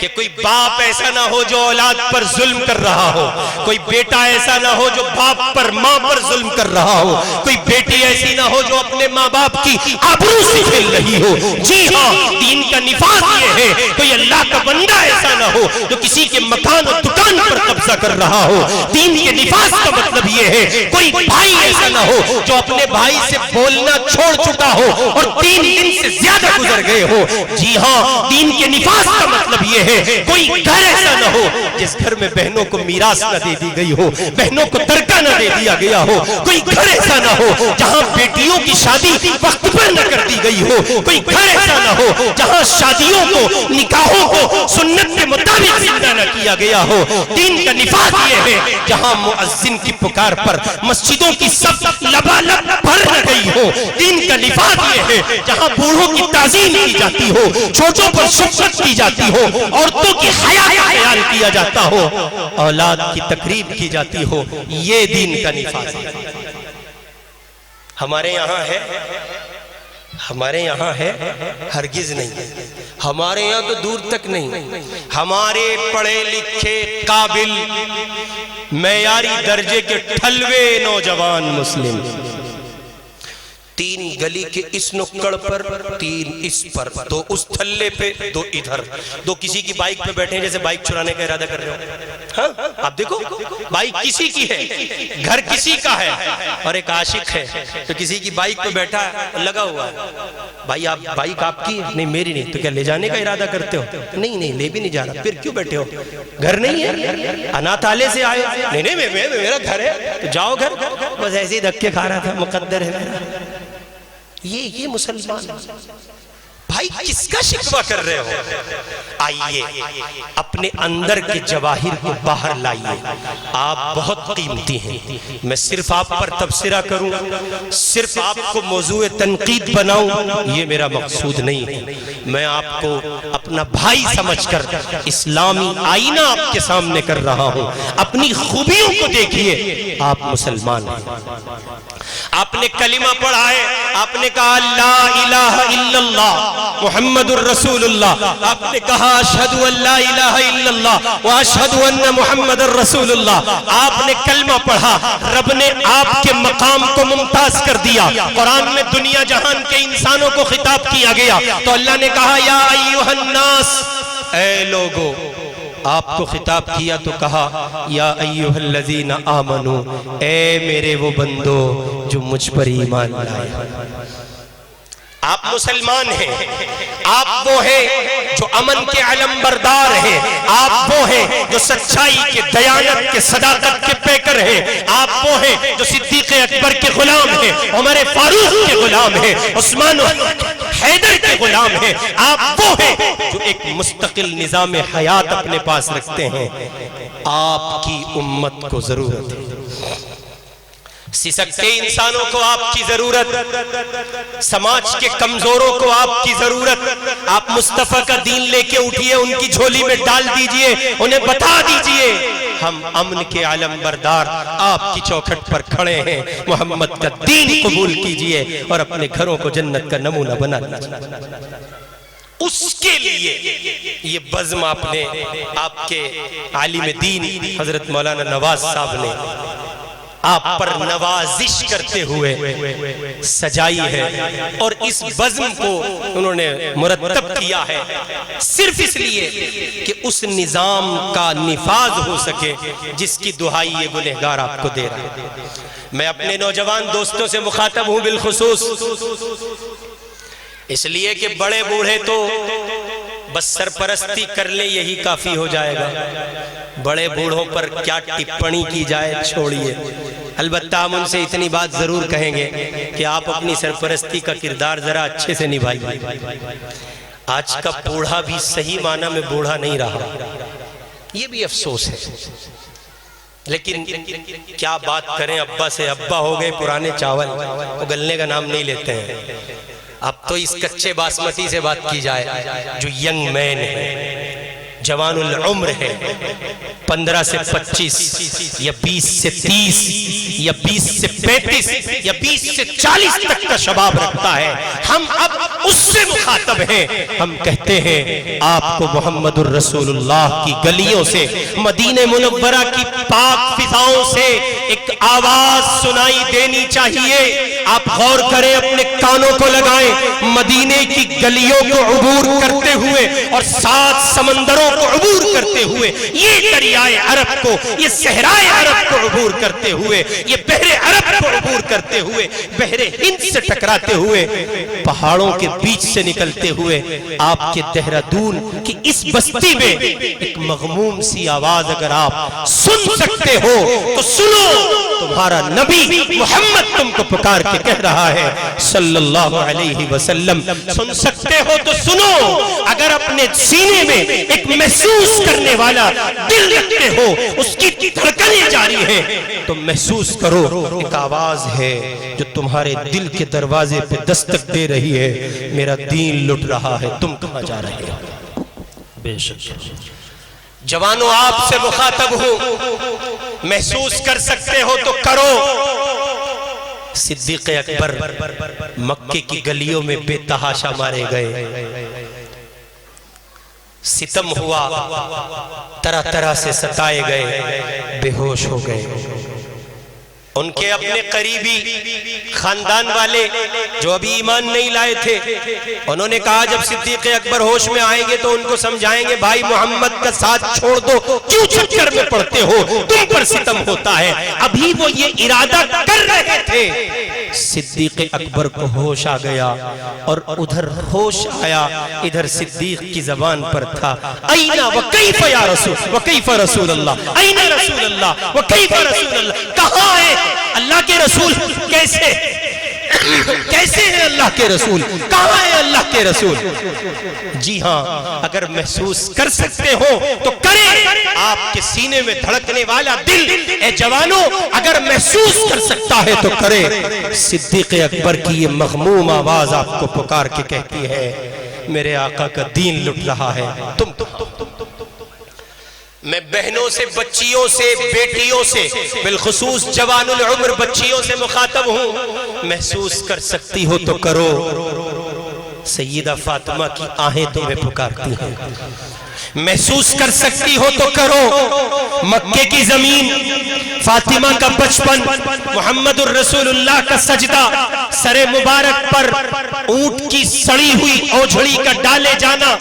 کہ کوئی باپ ایسا نہ ہو جو اولاد پر ظلم کر رہا ہو, کوئی بیٹا ایسا نہ ہو جو باپ پر ماں پر ظلم کر رہا ہو, کوئی بیٹی ایسی نہ ہو جو اپنے ماں باپ کی آبرو سے کھیل رہی ہو. جی ہاں, دین کا نفاذ یہ ہے کوئی اللہ کا بندہ ایسا نہ ہو جو کسی کے مکان اور دکان پر قبضہ کر رہا ہو. دین کے نفاذ کا مطلب یہ ہے کوئی بھائی ایسا نہ ہو جو اپنے بھائی سے بولنا چھوڑ چکا ہو اور 3 دن سے زیادہ گزر گئے ہو. جی ہاں, دین کے نفاذ کا مطلب یہ ہے کوئی گھر ایسا نہ ہو جس گھر میں بہنوں کو میراث نہ دے دی گئی ہو, بہنوں کو ترکہ نہ دے دیا گیا ہو. کوئی گھر ایسا نہ ہو جہاں بیٹیوں کی شادی وقت پر نہ کر دی گئی ہو. کوئی گھر ایسا نہ ہو جہاں شادیوں کو, نکاحوں کو سنت کے مطابق زندہ نہ کیا گیا ہو. دین کا نفاذ یہ ہے جہاں مؤذن کی پکار پر مسجدوں کی سب لبالب بھر نہ گئی ہو. دین کا نفاذ یہ ہے جہاں بوڑھوں کی تعظیم کی جاتی ہو, چھوٹوں پر شفقت کی جاتی ہو, عورتوں کی حیا کا خیال کیا جاتا ہو, اولاد کی تقریب کی جاتی ہو. یہ دین کا نفاذ ہے. ہمارے یہاں ہے ہرگز نہیں, ہمارے یہاں تو دور تک نہیں. ہمارے پڑھے لکھے قابل معیاری درجے کے ٹھلوے نوجوان مسلم 3 گلی کے اس نکڑ پر, 3 اس پر, 2 اس تھلے پہ, 2 ادھر, 2 کسی کی بائک پہ بیٹھے ہیں جیسے بائک چرانے کا ارادہ کر رہے ہو. ہاں, آپ دیکھو, بائک کسی کی ہے, گھر کسی کا ہے, اور ایک عاشق ہے تو کسی کی بائک پہ بیٹھا ہے, لگا ہوا ہے. بھائی آپ بائک آپ کی نہیں, میری نہیں. تو کیا لے جانے کا ارادہ کرتے ہو؟ نہیں, لے بھی نہیں جانا. پھر کیوں بیٹھے ہو؟ گھر نہیں ہے, اناتالے سے آئے. نہیں, میرا گھر ہے. تو جاؤ گھر. بس ایسے ہی دھکے کھا رہا تھا, مقدر ہے میرا. یہ مسلمان بھائی کس کا شکوہ کر رہے ہو؟ آئیے اپنے اندر کے جواہر کو باہر لائیے. آپ بہت قیمتی ہیں. میں صرف آپ پر تبصرہ کروں, صرف آپ کو موضوع تنقید بناؤں, یہ میرا مقصود نہیں ہے. میں آپ کو اپنا بھائی سمجھ کر اسلامی آئینہ آپ کے سامنے کر رہا ہوں. اپنی خوبیوں کو دیکھیے, آپ مسلمان ہیں. آپ نے کلمہ پڑھا ہے, آپ نے کہا لا الہ الا اللہ محمد الرسول اللہ. آپ نے کہا اشہد ان لا الہ الا اللہ واشہد ان محمد الرسول اللہ. آپ نے کلمہ پڑھا, رب نے آپ کے مقام کو ممتاز کر دیا. قرآن میں دنیا جہان کے انسانوں کو خطاب کیا گیا تو اللہ نے کہا یا ایھا الناس, اے لوگو. آپ کو خطاب کیا تو کہا یا ایھا الذین آمنو, اے میرے وہ بندو جو مجھ پر ایمان لائے. آپ مسلمان ہیں, آپ وہ ہیں جو امن کے علم بردار ہیں, آپ وہ ہیں جو سچائی کے, دیانت کے, صداقت کے پیکر ہیں, آپ وہ ہیں جو صدیق اکبر کے غلام ہیں, عمر فاروق کے غلام ہیں, عثمان حیدر کے غلام ہیں, آپ وہ ہیں جو ایک مستقل نظام حیات اپنے پاس رکھتے ہیں، آپ کی امت کو ضرورت ہے، سسکتے انسانوں کو آپ کی ضرورت، سماج کے کمزوروں کو آپ کی ضرورت۔ آپ مصطفیٰ کا دین لے کے اٹھئے، ان کی جھولی میں ڈال دیجئے، انہیں بتا دیجئے ہم امن کے علم بردار آپ کی چوکھٹ پر کھڑے ہیں، محمد کا دین قبول کیجئے اور اپنے گھروں کو جنت کا نمونہ بنا لیجئے۔ اس کے لیے یہ بزم آپ کے عالم دین حضرت مولانا نواز صاحب نے آپ پر نوازش کرتے ہوئے سجائی ہے، اور اس بزم کو انہوں نے مرتب کیا ہے صرف اس لیے کہ اس نظام کا نفاذ ہو سکے جس کی دہائی یہ گنہگار آپ کو دے رہا ہے۔ میں اپنے نوجوان دوستوں سے مخاطب ہوں بالخصوص، اس لیے کہ بڑے بوڑھے تو بس سرپرستی کر لیں یہی کافی ہو جائے گا، بڑے بوڑھوں پر کیا ٹپڑی کی جائے چھوڑیے۔ البتہ ہم ان سے اتنی بات ضرور کہیں گے کہ آپ اپنی سرپرستی کا کردار ذرا اچھے سے نبھائیے۔ آج کا بوڑھا بھی صحیح معنی میں بوڑھا نہیں رہا، یہ بھی افسوس ہے، لیکن کیا بات کریں، ابا سے ابا ہو گئے پرانے چاول، وہ گلنے کا نام نہیں لیتے ہیں۔ اب تو اس کچے باسمتی سے بات کی جائے جو ینگ مین ہے، جوان العمر ہے، 15 سے 25 یا 20 سے 30 یا 20 سے 35 یا 20 سے 40 تک کا شباب رکھتا ہے، ہم اب اس سے مخاطب ہیں۔ ہم کہتے ہیں آپ کو محمد الرسول اللہ کی گلیوں سے، مدینہ منورہ کی پاک فضاؤں سے ایک آواز سنائی دینی چاہیے۔ آپ غور کریں، اپنے کانوں کو لگائیں، مدینے کی گلیوں کو عبور کرتے ہوئے اور 7 سمندروں کو عبور کرتے ہوئے، یہ دریائے عرب کو، یہ صحرائے عرب کو عبور کرتے ہوئے، یہ بحر عرب کو عبور کرتے ہوئے، بحر ہند سے ٹکراتے ہوئے، پہاڑوں کے بیچ سے نکلتے ہوئے آپ کے دہرادون کی اس بستی میں ایک مغموم سی آواز اگر آپ سن سکتے ہو تو سنو، تمہارا نبی محمد تم کو پکار کے کہہ رہا ہے صلی اللہ علیہ وسلم۔ سن سکتے ہو تو سنو، اگر اپنے سینے میں ایک محسوس کرنے والا دل رکھتے ہو، اس کی دھڑکنیں جاری ہیں، تو محسوس کرو ایک آواز ہے جو تمہارے دل کے دروازے پہ دستک دے رہی ہے، میرا دین لٹ رہا ہے، تم کہاں جا رہے ہو؟ بے شک جوانوں آپ سے مخاطب ہوں، محسوس کر سکتے ہو تو کرو۔ صدیق اکبر مکے کی گلیوں میں بے تحاشا مارے گئے، ستم ہوا، طرح طرح سے ستائے گئے، بے ہوش ہو گئے۔ ان کے اپنے قریبی خاندان والے جو ابھی ایمان نہیں لائے تھے، انہوں نے کہا جب صدیق اکبر ہوش میں آئیں گے تو ان کو سمجھائیں گے بھائی محمد کا ساتھ چھوڑ دو، کیوں چکر میں پڑتے ہو، تم پر ستم ہوتا ہے۔ ابھی وہ یہ ارادہ کر رہے تھے، صدیق اکبر کو ہوش آ گیا، اور ادھر ہوش آیا، ادھر صدیق کی زبان پر تھا اینا وکیف یا رسول وکیف رسول اللہ، اینا رسول اللہ وکیف رسول اللہ، کہاں ہے اللہ کے رسول؟ کیسے ہیں اللہ کے رسول؟ کہاں ہے اللہ کے رسول؟ جی ہاں، اگر محسوس کر سکتے ہو تو کریں، آپ کے سینے میں دھڑکنے والا دل، اے جوانوں اگر محسوس کر سکتا ہے تو کریں۔ صدیق اکبر کی یہ مغموم آواز آپ کو پکار کے کہتی ہے میرے آقا کا دین لٹ رہا ہے، تم میں بہنوں سے، بچیوں سے، بیٹیوں سے، بالخصوص جوان العمر بچیوں سے مخاطب ہوں، محسوس کر سکتی ہو تو کرو۔ سیدہ فاطمہ کی آہیں تمہیں پکارتی ہیں، محسوس کر سکتی ہو تو کرو۔ مکے کی زمین، فاطمہ کا بچپن، محمد الرسول اللہ کا سجدہ، سر مبارک پر اونٹ کی سڑی ہوئی اوجھڑی کا ڈالے جانا،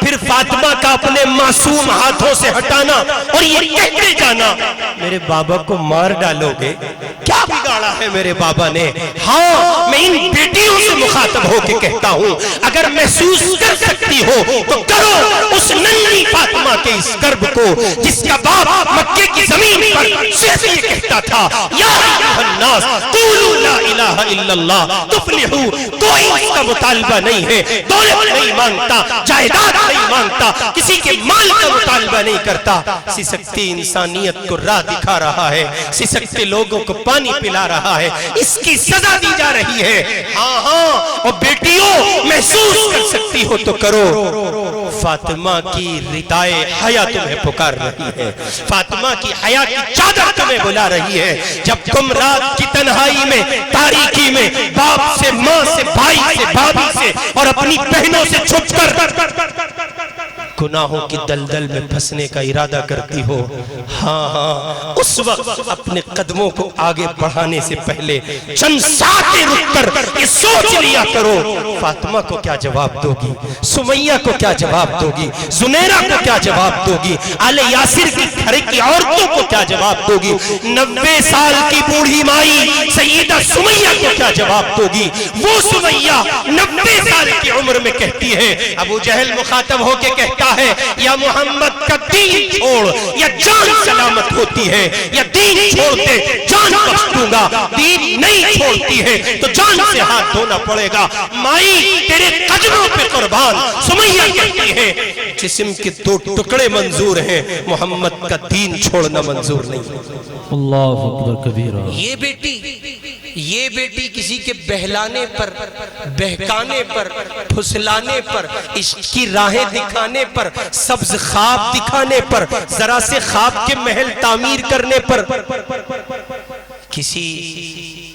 پھر فاطمہ کا اپنے معصوم ہاتھوں سے ہٹانا اور یہ کہتے جانا میرے بابا کو مار ڈالو گے، کیا بگاڑا ہے میرے بابا نے؟ ہاں، میں ان بیٹیوں سے مخاطب ہو کے کہتا ہوں اگر محسوس کر سکتی ہو تو کرو۔ اس ننھی فاطمہ کے اس کرب کو جس کا باپ مکے کی زمین پر سے یہ کہتا تھا یا ایھا الناس قولوا لا الہ الا اللہ تفلحوا. کوئی اس کا مطالبہ نہیں ہے، دولت نہیں مانگتا، جائیداد نہیں مانگتا، کسی کے مال کا مطالبہ نہیں کرتا، سسکتی انسانیت کو راہ دکھا رہا ہے، سسکتے لوگوں کو پانی پلا رہا ہے، اس کی سزا دی جا رہی ہے. ہاں ہاں، اور بیٹیوں محسوس کر سکتی ہو تو کرو، فاطمہ کی ردائے حیا تمہیں پکار رہی ہے، فاطمہ کی حیا کی چادر تمہیں بلا رہی ہے. جب تم رات کی تنہائی میں، تاریکی میں، باپ سے، ماں سے، بھائی سے، بھابھی سے اور اپنی بہنوں سے چھپ کر گناہوں کی دلدل میں پھنسنے کا ارادہ کرتی ہو، ہاں ہاں، اس وقت اپنے قدموں کو آگے بڑھانے سے پہلے چند ساتیں رک کر یہ سوچ لیا کرو، فاطمہ کو کیا جواب دو گی، سمیہ کو کیا جواب دو گی، زنیرہ کو کیا جواب دو گی، آل یاسر کی گھر کی عورتوں کو کیا جواب دو گی، 90 سال کی بوڑھی مائی سیدہ سمیہ کو کیا جواب دو گی. وہ سمیہ 90 سال کی عمر میں کہتی ہے، ابو جہل مخاطب ہو کے کہتا ہے یا محمد کا دین چھوڑ یا جان سلامت ہوتی ہے، یا دین چھوڑتے جان بخش دوں گا، دین نہیں چھوڑتی ہے تو جان سے ہاتھ دھونا پڑے گا. مائی تیرے قدموں پہ قربان. سمیہ کہتی ہے جسم کے 2 ٹکڑے منظور ہیں، محمد کا دین چھوڑنا منظور نہیں. اللہ اکبر کبیرہ. یہ بیٹی کسی کے بہلانے پر، بہکانے پر، پھسلانے پر، عشق کی راہیں دکھانے پر، سبز خواب دکھانے پر، ذرا سے خواب کے محل تعمیر کرنے پر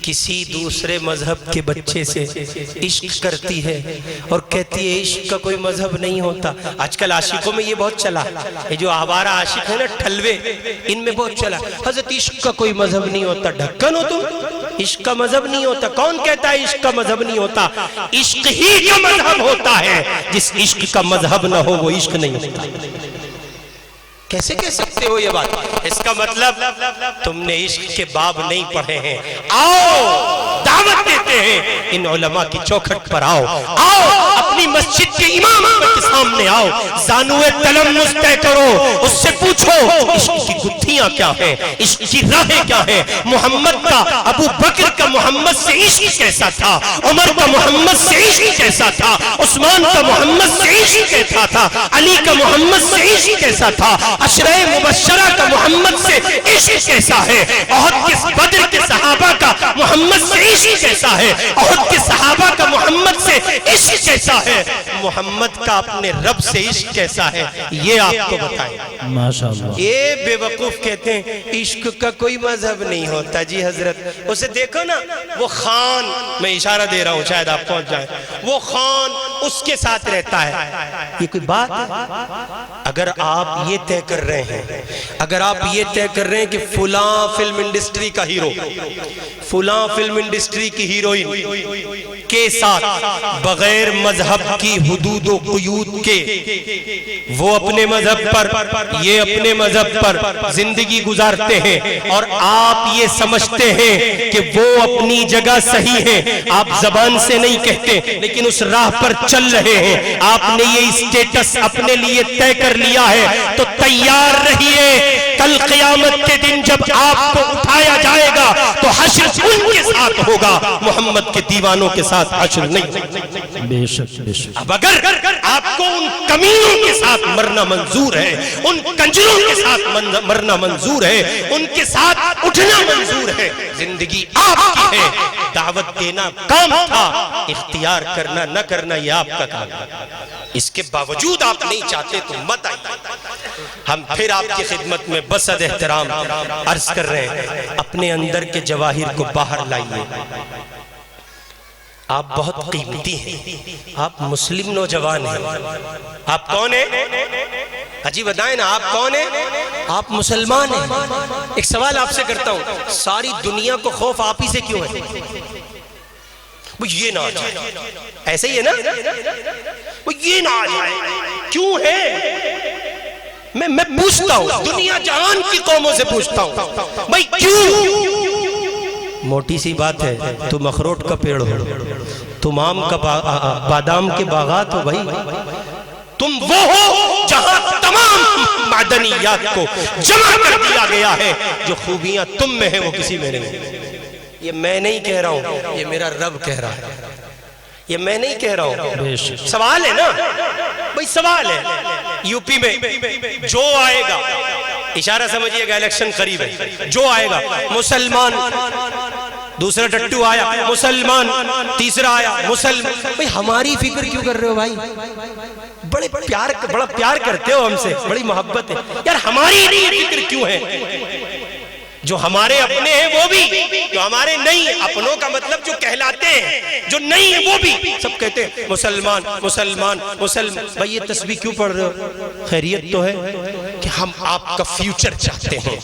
کسی دوسرے مذہب کے بچے سے عشق کرتی ہے اور کہتی ہے عشق کا کوئی مذہب نہیں ہوتا. آج کل عاشقوں میں یہ بہت چلا، یہ جو آوارہ عاشق ہے نا ٹھلوے، ان میں بہت چلا. حضرت عشق کا کوئی مذہب نہیں ہوتا. ڈھکن ہو تم، عشق کا مذہب نہیں ہوتا. کون کہتا ہے عشق کا مذہب نہیں ہوتا؟ عشق ہی کا مذہب ہوتا ہے. جس عشق کا مذہب نہ ہو وہ عشق نہیں ہوتا. کیسے کہہ سکتے ہو یہ بات؟ اس کا مطلب تم نے عشق کے باب نہیں پڑھے ہیں. آؤ دعوت دیتے ہیں، ان علماء کی چوکھٹ پر آؤ، اپنی مسجد کے امام کے سامنے آؤ، زانوے تلمس طے کرو، اس سے پوچھو عشق کی گتھیاں کیا ہیں، عشق کی راہیں کیا ہیں. محمد کا، ابو بکر کا محمد سے عشق کیسا تھا، عمر کا محمد سے عشق کیسا تھا، عثمان کا محمد سے عشق کیسا تھا، علی کا محمد سے عشق کیسا تھا، عشرہ مبشرہ کا محمد سے عشق کیسا ہے، احد کے بدر کے صحابہ کا محمد سے عشق کیسا ہے، احد کے صحابہ کا محمد سے عشق کیسا ہے، محمد کا اپنے رب سے عشق کیسا ہے، یہ آپ کو بتائیں. ماشاءاللہ. یہ بے وقوف کہتے ہیں عشق کا کوئی مذہب نہیں ہوتا. جی حضرت اسے دیکھو نا، وہ خان، میں اشارہ دے رہا ہوں شاید آپ پہنچ جائیں، وہ خان اس کے ساتھ رہتا ہے. یہ کوئی بات ہے؟ اگر آپ یہ طے کر رہے ہیں، اگر آپ یہ طے کر رہے ہیں کہ فلاں فلم انڈسٹری کا ہیرو، فلاں فلم انڈسٹری کی ہیروئن کے ساتھ بغیر مذہب کی حدود و قیود کے وہ اپنے مذہب پر، یہ اپنے مذہب پر زندگی گزارتے ہیں، اور آپ یہ سمجھتے ہیں کہ وہ اپنی جگہ صحیح ہے، آپ زبان سے نہیں کہتے لیکن اس راہ پر چل رہے ہیں، آپ نے یہ اسٹیٹس اپنے لیے طے کر لیا ہے، تو تیار رہیے. کل قیامت کے دن جب آپ کو اٹھایا جائے گا تو حشر ان کے ساتھ ہوگا، محمد کے دیوانوں کے ساتھ حشر نہیں. بے شک بے شک. اب اگر آپ کو ان کمینوں کے ساتھ مرنا منظور ہے، ان کنجروں کے ساتھ مرنا منظور ہے، ان کے ساتھ اٹھنا منظور ہے، زندگی آپ کی ہے، دعوت دینا کام تھا، اختیار کرنا نہ کرنا یہ آپ کا کام ہے. اس کے باوجود آپ نہیں چاہتے تو مت آئیے. ہم پھر آپ کی خدمت میں بسد احترام عرض کر رہے ہیں، اپنے اندر کے جواہر کو باہر لائیے. آپ بہت قیمتی ہیں، آپ مسلم نوجوان ہیں. آپ کون ہیں؟ حجی بتائیں نا، آپ کون ہیں؟ آپ مسلمان ہیں. ایک سوال آپ سے کرتا ہوں، ساری دنیا کو خوف آپ ہی سے کیوں ہے؟ وہ یہ نہ آ جائے، ایسے ہی ہے نا، وہ یہ نہ آ جائے کیوں ہے؟ میں پوچھتا ہوں، دنیا جہان کی قوموں سے پوچھتا ہوں بھائی کیوں؟ موٹی سی بات ہے، تم اخروٹ کا پیڑ ہو، تم آم کا بادام کے باغات ہو بھائی، تم وہ ہو جہاں تمام معدنیات کو جمع کر دیا گیا ہے، جو خوبیاں تم میں ہیں وہ کسی میں نہیں۔ یہ میں نہیں کہہ رہا ہوں، یہ میرا رب کہہ رہا ہے، یہ میں نہیں کہہ رہا ہوں۔ سوال ہے نا بھئی، سوال ہے۔ یو پی میں جو آئے گا، اشارہ سمجھئے گا، الیکشن قریب ہے، جو آئے گا مسلمان، دوسرا ٹٹو آیا مسلمان، تیسرا آیا مسلمان۔ بھئی ہماری فکر کیوں کر رہے ہو بھائی؟ بڑا پیار کرتے ہو ہم سے، بڑی محبت ہے یار، ہماری فکر کیوں ہے؟ جو ہمارے اپنے ہیں وہ بھی، جو ہمارے نہیں، اپنوں کا مطلب جو کہلاتے ہیں، جو نہیں ہیں وہ بھی، سب کہتے ہیں مسلمان مسلمان مسلمان۔ بھائی یہ تسبیح کیوں پڑھ رہے ہو؟ خیریت تو ہے کہ ہم آپ کا فیوچر چاہتے ہیں،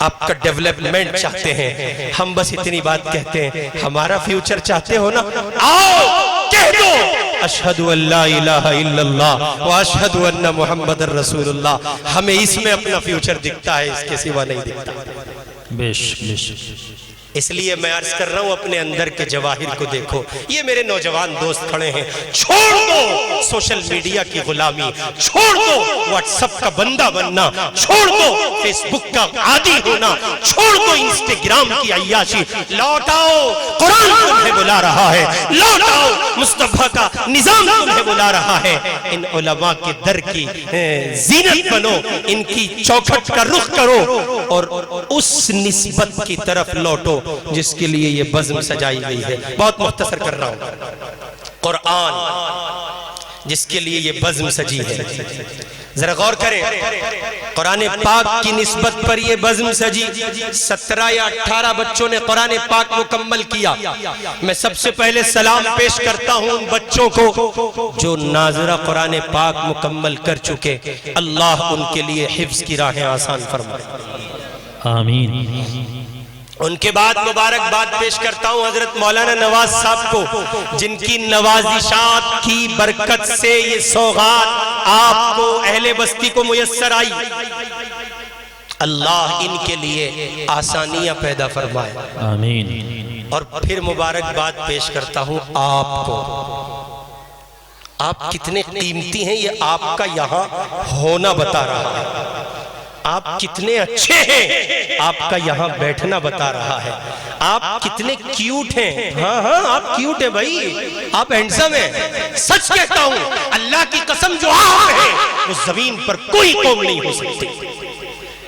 آپ کا ڈیولپمنٹ چاہتے ہیں، ہم بس اتنی بات کہتے ہیں۔ ہمارا فیوچر چاہتے ہو نا، آؤ کہہ دو اشہد ان لا الہ الا اللہ واشہد ان محمد رسول اللہ۔ ہمیں اس میں اپنا فیوچر دکھتا ہے، اس کے سوا نہیں دکھتا۔ اس لیے میں عرض کر رہا ہوں اپنے اندر کے جواہر کو دیکھو۔ یہ میرے نوجوان دوست کھڑے ہیں، چھوڑ دو سوشل میڈیا کی غلامی، چھوڑ دو واٹس ایپ کا بندہ بننا، چھوڑ دو فیس بک کا عادی ہونا، چھوڑ دو انسٹاگرام کی عیاشی، لوٹ آؤ قرآن تمہیں بلا رہا ہے، لوٹ آؤ مصطفیٰ کا نظام تمہیں بلا رہا ہے۔ ان علماء کے در کی زینت بنو، ان کی چوکھٹ کا رخ کرو، اور اس نسبت کی طرف لوٹو جس کے لیے یہ بزم سجائی گئی ہے۔ بہت مختصر کر رہا ہوں، قرآن جس کے لیے یہ بزم سجی ہے، ذرا غور کریں، قرآن پاک کی نسبت پر یہ بزم سجی۔ 17 یا 18 بچوں نے قرآن پاک مکمل کیا۔ میں سب سے پہلے سلام پیش کرتا ہوں ان بچوں کو جو ناظرہ قرآن پاک مکمل کر چکے۔ اللہ ان کے لیے حفظ کی راہیں آسان فرمائے، آمین۔ ان کے بعد مبارکباد پیش کرتا ہوں حضرت مولانا نواز صاحب کو، جن کی نوازشات کی برکت سے یہ سوغات آپ کو اہل بستی کو میسر آئی۔ اللہ ان کے لیے آسانیاں پیدا فرمائے، آمین۔ اور پھر مبارکباد پیش کرتا ہوں آپ کو۔ آپ کتنے قیمتی ہیں یہ آپ کا یہاں ہونا بتا رہا ہے۔ آپ کتنے اچھے ہیں آپ کا یہاں بیٹھنا بتا رہا ہے۔ آپ کتنے کیوٹ ہیں، ہاں ہاں آپ کیوٹ ہیں بھائی، آپ ہینڈسم ہیں۔ سچ کہتا ہوں اللہ کی قسم، جو آپ ہیں وہ زمین پر کوئی قوم نہیں ہو سکتی۔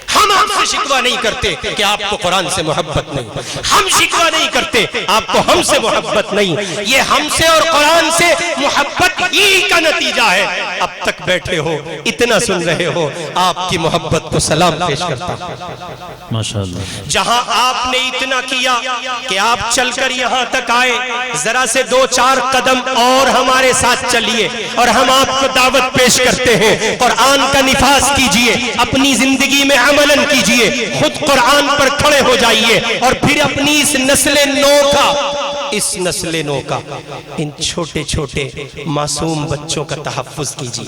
ہم آپ سے شکوہ نہیں کرتے کہ آپ کو قرآن سے محبت نہیں، ہم شکوہ نہیں کرتے آپ کو ہم سے محبت نہیں، یہ ہم سے اور قرآن سے محبت ہی کا نتیجہ ہے۔ اب تک بیٹھے ہو، اتنا سن رہے ہو، آپ کی محبت کو سلام پیش کرتا ہوں۔ ماشاءاللہ۔ جہاں آپ نے اتنا کیا کہ آپ چل کر یہاں تک آئے، ذرا سے 2-4 قدم اور ہمارے ساتھ چلیے، اور ہم آپ کو دعوت پیش کرتے ہیں، قرآن کا نفاذ کیجئے، اپنی زندگی میں عملاً کیجئے، خود قرآن پر کھڑے ہو جائیے، اور پھر اپنی اس نسل نو کا ان چھوٹے چھوٹے معصوم بچوں کا تحفظ کیجئے۔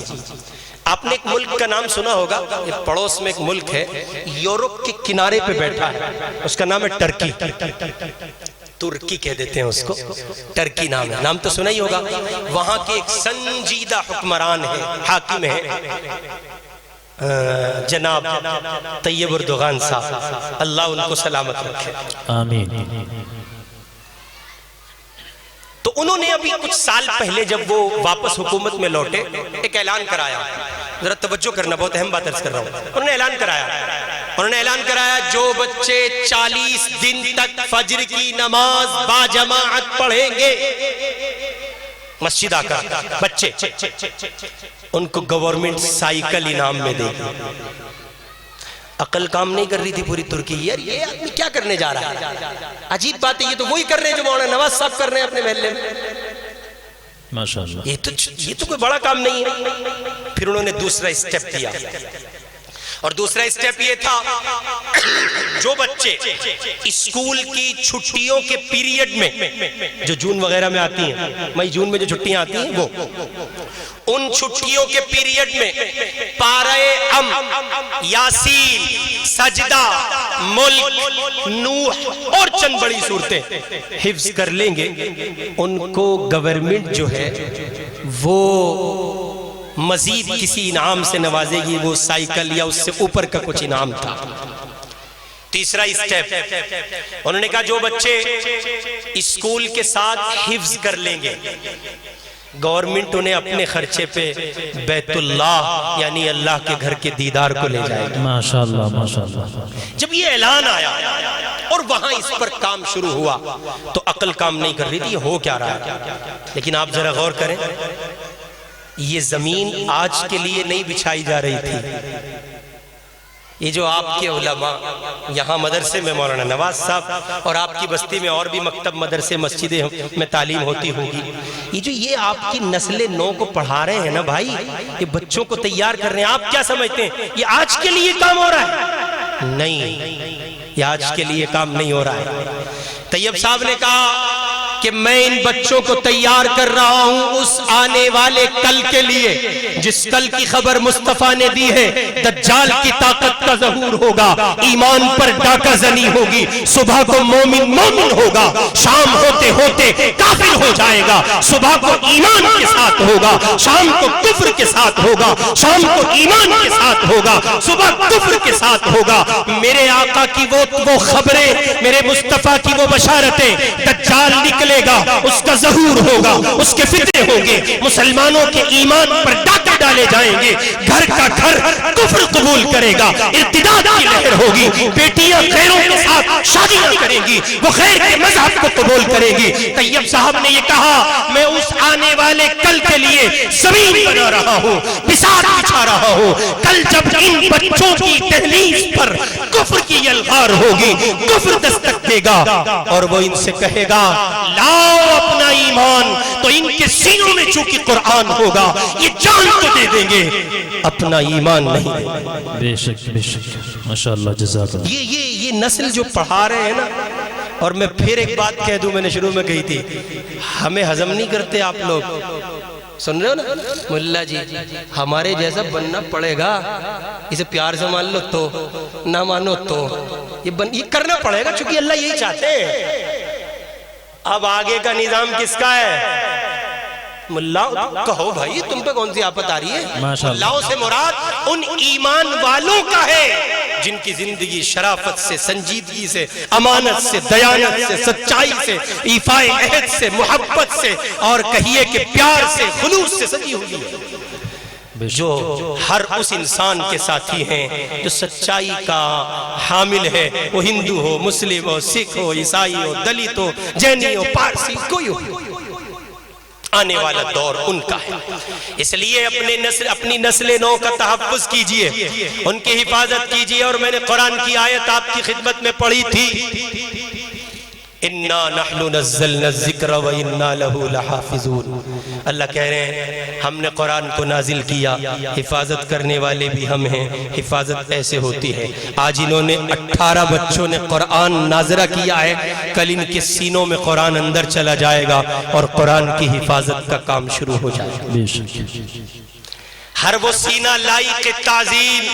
آپ نے ایک ملک کا نام سنا ہوگا، یہ پڑوس میں ایک ملک ہے، یورپ کے کنارے پہ بیٹھا ہے، اس کا نام ہے ٹرکی۔ ترکی کہہ دیتے ہیں اس کو، ٹرکی نام ہے، نام تو سنا ہی ہوگا۔ وہاں کے ایک سنجیدہ حکمران ہیں، حاکم ہیں، جناب طیب اردوغان صاحب، اللہ ان کو سلامت رکھے، آمین۔ تو انہوں نے ابھی کچھ سال پہلے جب وہ واپس حکومت میں لوٹے، ایک اعلان کرایا، ذرا توجہ کرنا، بہت اہم بات عرض کر رہا ہوں۔ انہوں نے اعلان کرایا جو بچے 40 دن تک فجر کی نماز باجماعت پڑھیں گے، مسجد آ کر بچے، ان کو گورنمنٹ سائیکل انعام میں دے گی۔ عقل کام نہیں کر رہی تھی پوری ترکی، یار یہ آدمی کیا کرنے جا رہا ہے؟ عجیب بات ہے، یہ تو وہی کر رہے ہیں جو مولانا نواز صاحب کر رہے ہیں اپنے محلے میں، ماشاءاللہ۔ یہ تو کوئی بڑا کام نہیں ہے۔ پھر انہوں نے دوسرا اسٹیپ دیا، اور دوسرا اسٹیپ یہ تھا جو بچے اسکول کی چھٹیوں کے پیریڈ میں، جو جون وغیرہ میں آتی ہیں، مئی جون میں جو چھٹیاں آتی ہیں، وہ ان چھٹیوں کے پیریڈ میں پارہ ام، یاسین، سجدہ، ملک، نوح اور چند بڑی صورتیں حفظ کر لیں گے، ان کو گورنمنٹ جو ہے وہ مزید کسی انعام سے نوازے گی، وہ سائیکل یا اس سے اوپر کا کچھ انعام تھا۔ تیسرا اسٹیپ انہوں نے کہا جو بچے اسکول کے ساتھ حفظ کر لیں گے گورنمنٹ انہیں اپنے خرچے پہ بیت اللہ یعنی اللہ کے گھر کے دیدار کو لے جائے گی۔ ماشاءاللہ ماشاءاللہ۔ جب یہ اعلان آیا اور وہاں اس پر کام شروع ہوا تو عقل کام نہیں کر رہی تھی یہ ہو کیا رہا ہے، لیکن آپ ذرا غور کریں، یہ زمین آج کے لیے نہیں بچھائی جا رہی تھی۔ یہ جو آپ کے علماء یہاں مدرسے میں مولانا نواز صاحب اور آپ کی بستی میں اور بھی مکتب مدرسے مسجدیں میں تعلیم ہوتی ہوگی، یہ آپ کی نسل نو کو پڑھا رہے ہیں نا بھائی، یہ بچوں کو تیار کر رہے ہیں۔ آپ کیا سمجھتے ہیں یہ آج کے لیے کام ہو رہا ہے؟ نہیں، یہ آج کے لیے کام نہیں ہو رہا ہے۔ طیب صاحب نے کہا کہ میں ان بچوں کو تیار کر رہا ہوں اس آنے والے کل کے لیے جس کل کی خبر مصطفیٰ نے دی ہے، دجال کی طاقت کا ظہور ہوگا، ایمان پر ڈاکہ زنی ہوگی، صبح کو مومن ہوگا، شام ہوتے ہوتے کافر ہو جائے گا، صبح کو ایمان کے ساتھ ہوگا، شام کو کفر کے ساتھ ہوگا، شام کو ایمان کے ساتھ ہوگا، صبح کفر کے ساتھ ہوگا۔ میرے آقا کی وہ خبریں، میرے مصطفیٰ کی وہ بشارتیں، دجال نکلے گا، اس کا ظہور ہوگا، اس کے فتنے ہوں گے، مسلمانوں کے ایمان پر ڈاکے ڈالے جائیں گے، گھر کا گھر کفر قبول کرے گا، ارتداد کی لہر ہوگی، بیٹیاں خیروں کے ساتھ شادیاں کریں گی، وہ خیر کے مذہب کو قبول کریں گی۔ طیب صاحب نے یہ کہا میں اس آنے والے کل کے لیے زمین بنا رہا ہوں، بساط بچھا رہا ہوں، کل جب ان بچوں کی دہلیز پر کفر کی یلغار ہوگی، کفر دستک دے گا اور وہ ان سے کہے گا لاؤ اپنا ایمان، تو ان کے سینوں میں چونکہ قرآن ہوگا یہ جان تو دے دیں گے اپنا ایمان نہیں دیں گے۔ بے شک بے شک، ماشاءاللہ جزاک اللہ۔ یہ نسل جو پڑھا رہے ہیں نا، اور میں پھر ایک بات کہہ دوں، میں نے شروع میں کہی تھی، ہمیں ہضم نہیں کرتے آپ لوگ، سن رہے ہو نا ملا جی، ہمارے جیسا بننا پڑے گا، اسے پیار سے مان لو تو نہ مانو تو یہ کرنا پڑے گا، چونکہ اللہ یہی چاہتے ہیں۔ اب آگے کا نظام کس کا ہے؟ ملا کہو بھائی تم پہ کون سی آفت آ رہی ہے؟ ملاؤں سے مراد ان ایمان والوں کا ہے جن کی زندگی شرافت سے، سنجیدگی سے، امانت سے، دیانت سے، سچائی سے، ایفائے عہد سے، محبت سے اور کہیے کہ پیار سے، خلوص سے سجی ہوئی ہے، جو ہر اس انسان کے ساتھی ہیں جو سچائی کا حامل ہے، وہ ہندو ہو، مسلم ہو، سکھ ہو، عیسائی ہو، دلت ہو، جینی ہو، پارسی کوئی ہو، آنے والا دور ان کا ہے۔ اس لیے اپنی نسل نو کا تحفظ کیجئے، ان کی حفاظت کیجئے۔ اور میں نے قرآن کی آیت آپ کی خدمت میں پڑھی تھی، اِنَّا نَحْنُ نَزَّلْنَا الذِّكْرَ وَإِنَّا لَهُ لَحَافِظُونَ۔ اللہ کہہ رہے ہیں ہم نے قرآن کو نازل کیا، حفاظت کرنے والے بھی ہم ہیں۔ حفاظت ایسے ہوتی ہے، آج انہوں نے 18 بچوں نے قرآن ناظرہ کیا ہے، کل ان کے سینوں میں قرآن اندر چلا جائے گا اور قرآن کی حفاظت کا کام شروع ہو جائے گا۔ ہر وہ سینہ لائق تعظیم،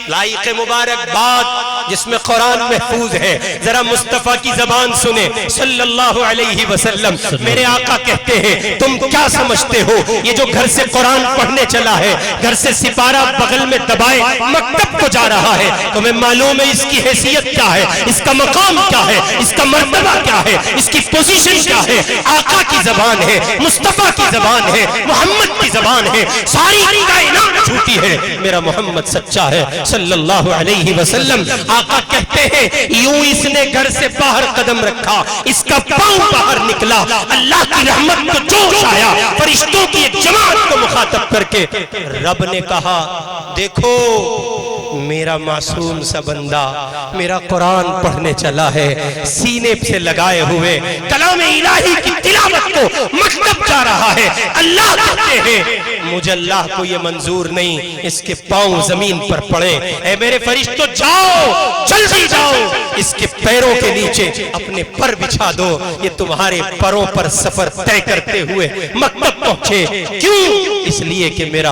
لائق مبارکباد جس میں قرآن محفوظ ہے، ذرا مصطفیٰ کی زبان سنیں صلی اللہ علیہ وسلم۔ میرے آقا کہتے ہیں تم کیا سمجھتے ہو یہ جو گھر سے قرآن پڑھنے چلا ہے، گھر سے سپارہ بغل میں دبائے مکتب کو جا رہا ہے، تمہیں معلوم ہے اس کی حیثیت کیا ہے، اس کا مقام کیا ہے، اس کا مرتبہ کیا ہے، اس کی پوزیشن کیا ہے؟ آقا کی زبان ہے، مصطفیٰ کی زبان ہے، محمد کی زبان ہے، ساری کائنات جھوٹی ہے، میرا محمد سچا ہے صلی اللہ علیہ وسلم۔ آقا کہتے ہیں یوں اس نے گھر سے باہر قدم رکھا، اس کا پاؤں باہر نکلا، اللہ کی رحمت کو جوش آیا، فرشتوں کی ایک جماعت کو مخاطب کر کے رب نے کہا دیکھو میرا معصوم سا بندہ میرا قرآن پڑھنے چلا ہے، سینے سے لگائے ہوئے کلام الہی کی تلاوت کو مکتب جا رہا ہے۔ اللہ کہتے ہیں مجھے اللہ کو یہ منظور نہیں اس کے پاؤں زمین پر پڑے، اے میرے فرشتوں جاؤ جلدی جاؤ، اس کے پیروں کے نیچے اپنے پر بچھا دو، یہ تمہارے پروں پر سفر طے کرتے ہوئے مکتب پہنچے۔ کیوں؟ اس لیے کہ میرا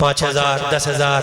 5,000 10,000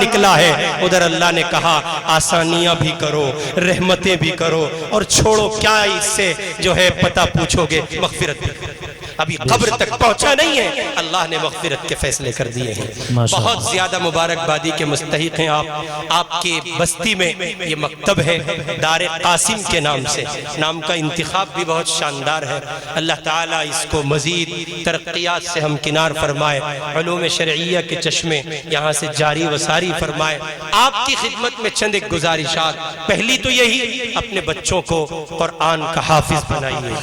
نکلا ہے ادھر اللہ نے کہا آسانیاں بھی کرو، رحمتیں بھی کرو، اور چھوڑو کیا اس سے جو ہے پتہ پوچھو گے، مغفرت بھی کرو۔ ابھی قبر تک پہنچا نہیں ہے، اللہ نے مغفرت کے فیصلے کر دیے ہیں۔ بہت زیادہ مبارکبادی کے مستحق ہیں آپ کی بستی میں یہ مکتب ہے دار قاسم کے نام سے، نام کا انتخاب بھی بہت شاندار ہے۔ اللہ تعالیٰ اس کو مزید ترقیات سے ہمکنار فرمائے، علوم شرعیہ کے چشمے یہاں سے جاری و ساری فرمائے۔ آپ کی خدمت میں چند ایک گزارشات، پہلی تو یہی، اپنے بچوں کو قرآن کا حافظ بنائیے،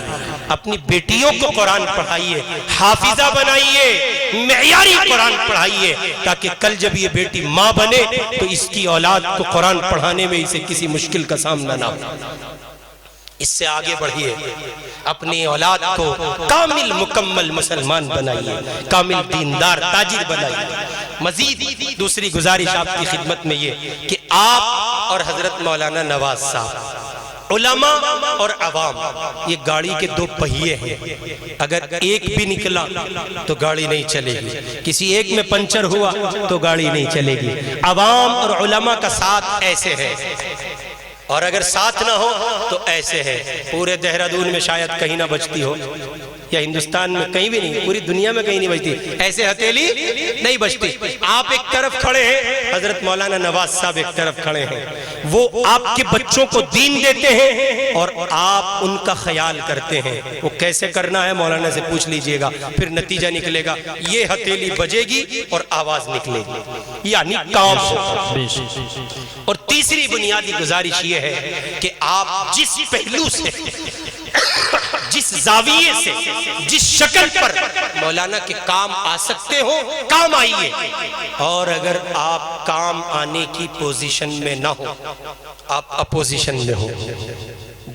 اپنی بیٹیوں کو قرآن پڑھائیے، حافظہ بنائیے، معیاری قرآن پڑھائیے، تاکہ کل جب یہ بیٹی ماں بنے تو اس کی اولاد کو قرآن پڑھانے میں اسے کسی مشکل کا سامنا نہ ہو۔ اس سے آگے بڑھیے، اپنی اولاد کو کامل مکمل مسلمان بنائیے، کامل دیندار تاجر بنائیے۔ مزید دوسری گزارش آپ کی خدمت میں یہ کہ آپ اور حضرت مولانا نواز صاحب، علماء اور عوام، یہ گاڑی کے دو پہیے ہیں، اگر ایک بھی نکلا تو گاڑی نہیں چلے گی، کسی ایک میں پنچر ہوا تو گاڑی نہیں چلے گی۔ عوام اور علماء کا ساتھ ایسے ہے، اور اگر ساتھ نہ ہو تو ایسے ہے۔ پورے دہرادون میں شاید کہیں نہ بچتی ہو، یا ہندوستان میں کہیں بھی نہیں، پوری دنیا میں کہیں نہیں بچتی، ایسے ہتھیلی نہیں بچتی۔ آپ ایک طرف کھڑے ہیں، حضرت مولانا نواز صاحب ایک طرف کھڑے ہیں، وہ آپ کے بچوں کو دین دیتے ہیں اور آپ ان کا خیال کرتے ہیں۔ وہ کیسے کرنا ہے مولانا سے پوچھ لیجئے گا، پھر نتیجہ نکلے گا، یہ ہتھیلی بجے گی اور آواز نکلے گی، یعنی کام ہوگا۔ اور تیسری بنیادی گزارش یہ ہے کہ آپ جس پہلو سے، جس زاویے سے، جس شکل پر مولانا کے کام آ سکتے ہو، کام آئیے، اور اگر آپ کام آنے کی پوزیشن میں نہ ہو، آپ اپوزیشن میں ہو،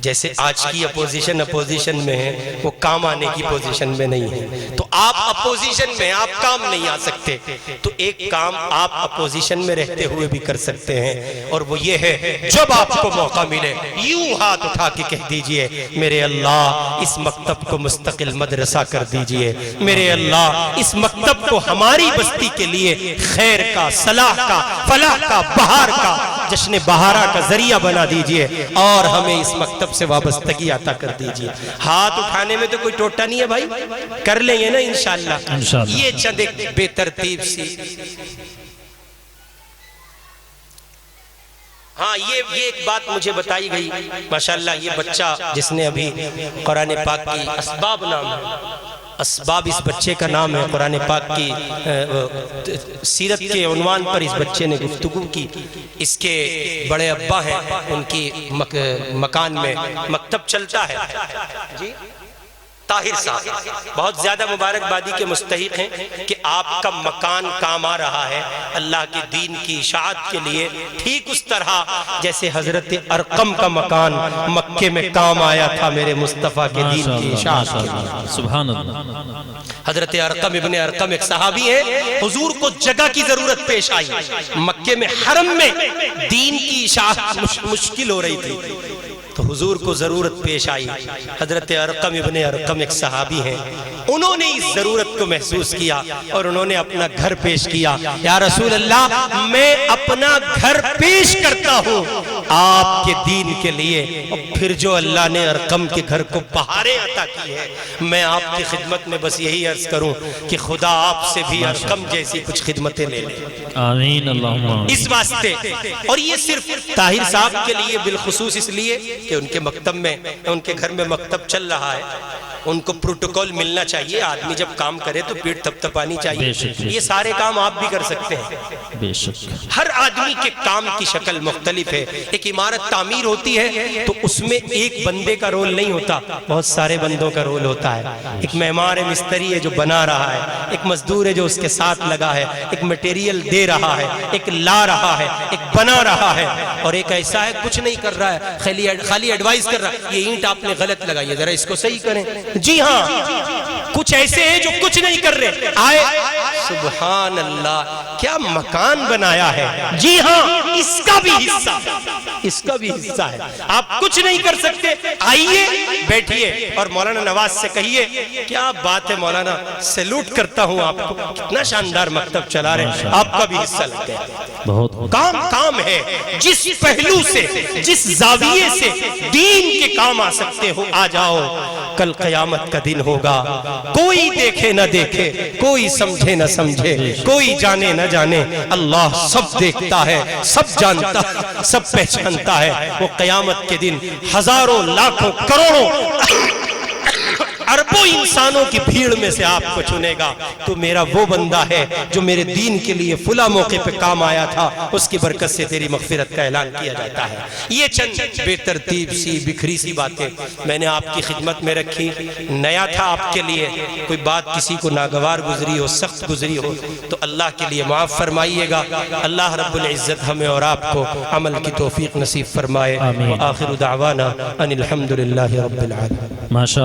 جیسے آج کی اپوزیشن میں ہے، وہ کام آنے کی پوزیشن میں نہیں ہے، تو آپ اپوزیشن میں، آپ کام نہیں آ سکتے، تو ایک کام آپ اپوزیشن میں رہتے ہوئے بھی کر سکتے ہیں، اور وہ یہ ہے جب آپ کو موقع ملے یوں ہاتھ اٹھا کے کہہ دیجئے میرے اللہ اس مکتب کو مستقل مدرسہ کر دیجئے، میرے اللہ اس مکتب کو ہماری بستی کے لیے خیر کا، صلاح کا، فلاح کا، بہار کا، جشن بہارا کا ذریعہ بنا دیجئے، اور ہمیں اس مکتب سے وابستگی عطا کر دیجئے۔ ہاتھ اٹھانے میں تو کوئی ٹوٹا نہیں ہے بھائی، کر لیں گے نا انشاءاللہ۔ یہ چند ایک بے ترتیب سی، ہاں یہ ایک بات مجھے بتائی گئی، ماشاءاللہ یہ بچہ جس نے ابھی قرآن پاک کی اسباب نام ہے، اسباب اس بچے کا نام ہے، قرآن پاک کی سیرت کے عنوان پر اس بچے نے گفتگو کی۔ اس کے بڑے ابا ہیں، ان کی مکان میں مکتب چلتا ہے، جی طاہر صاحب بہت زیادہ مبارکبادی کے مستحق ہیں کہ آپ کا مکان کام آ رہا ہے اللہ کے دین کی اشاعت کے لیے، ٹھیک اس طرح جیسے حضرت ارقم کا مکان مکے میں کام آیا تھا میرے مصطفیٰ کے دین کی اشاعت کے لیے۔ سبحان اللہ۔ حضرت ارقم ابن ارقم ایک صحابی ہے، حضور کو جگہ کی ضرورت پیش آئی، مکے میں حرم میں دین کی اشاعت مشکل ہو رہی تھی، تو حضور کو ضرورت پیش آئی۔ حضرت ارقم ابن ارقم ایک صحابی ہیں، انہوں نے اس ضرورت کو محسوس کیا اور انہوں نے اپنا گھر پیش کیا۔ یا رسول اللہ میں اپنا گھر پیش کرتا ہوں آپ کے دین کے لیے، اور پھر جو اللہ نے ارقم کے گھر کو بہاریں عطا کی ہے، میں آپ کی خدمت میں بس یہی عرض کروں کہ خدا آپ سے بھی ارقم جیسی کچھ خدمتیں لے لیں، آمین اللہم۔ اس واسطے، اور یہ صرف طاہر صاحب کے لیے بالخصوص اس لیے کہ ان کے مکتب میں، ان کے گھر میں مکتب چل رہا ہے، ان کو پروٹوکول ملنا چاہیے، آدمی جب کام کرے تو پیٹ تھپ تھپانی چاہیے، یہ سارے کام آپ بھی کر سکتے ہیں۔ بے شک ہر آدمی کے کام کی شکل مختلف ہے، ایک عمارت تعمیر ہوتی ہے تو اس میں ایک بندے کا رول نہیں ہوتا، بہت سارے بندوں کا رول ہوتا ہے۔ ایک معمار مستری ہے جو بنا رہا ہے، ایک مزدور ہے جو اس کے ساتھ لگا ہے، ایک مٹیریل دے رہا ہے، ایک لا رہا ہے، ایک بنا رہا ہے، اور ایک ایسا ہے کچھ نہیں کر رہا ہے، خالی ایڈوائز کر رہا ہے، یہ اینٹ آپ نے غلط لگائی ہے، ذرا اس کو صحیح کریں۔ جی ہاں، کچھ ایسے ہیں جو کچھ نہیں کر رہے، آئے سبحان اللہ، کیا مکان بنایا ہے. جی ہاں، اس کا بھی حصہ ہے. آپ کچھ نہیں کر سکتے، آئیے بیٹھیے اور مولانا نواز سے کہیے کیا بات ہے مولانا، سیلوٹ کرتا ہوں آپ کو، کتنا شاندار مکتب چلا رہے ہیں، آپ کا بھی حصہ لگ گیا. بہت کام ہے. جس پہلو سے، جس زاویے سے دین کے کام آ سکتے ہو آ جاؤ. کل قیامت کا دن ہوگا، کوئی دیکھے نہ دیکھے، کوئی سمجھے نہ سمجھے، کوئی جانے نہ جانے، اللہ سب دیکھتا ہے، سب جانتا ہے، سب پہچانتا ہے. وہ قیامت کے دن ہزاروں لاکھوں کروڑوں اربوں انسانوں کی بھیڑ میں سے آپ کو چنے گا تو میرا وہ بندہ ہے جو میرے دین کے لیے فلاں موقع پہ کام آیا تھا، اس کی برکت سے تیری مغفرت کا اعلان کیا جاتا ہے. یہ چند بے ترتیب سی بکھری سی باتیں میں نے آپ کی خدمت میں رکھی. نیا تھا آپ کے لیے، کوئی بات کسی کو ناگوار گزری ہو، سخت گزری ہو تو اللہ کے لیے معاف فرمائیے گا. اللہ رب العزت ہمیں اور آپ کو عمل کی توفیق نصیب فرمائے. وآخر دعوانا ان الحمدللہ رب العالمین. ماشاء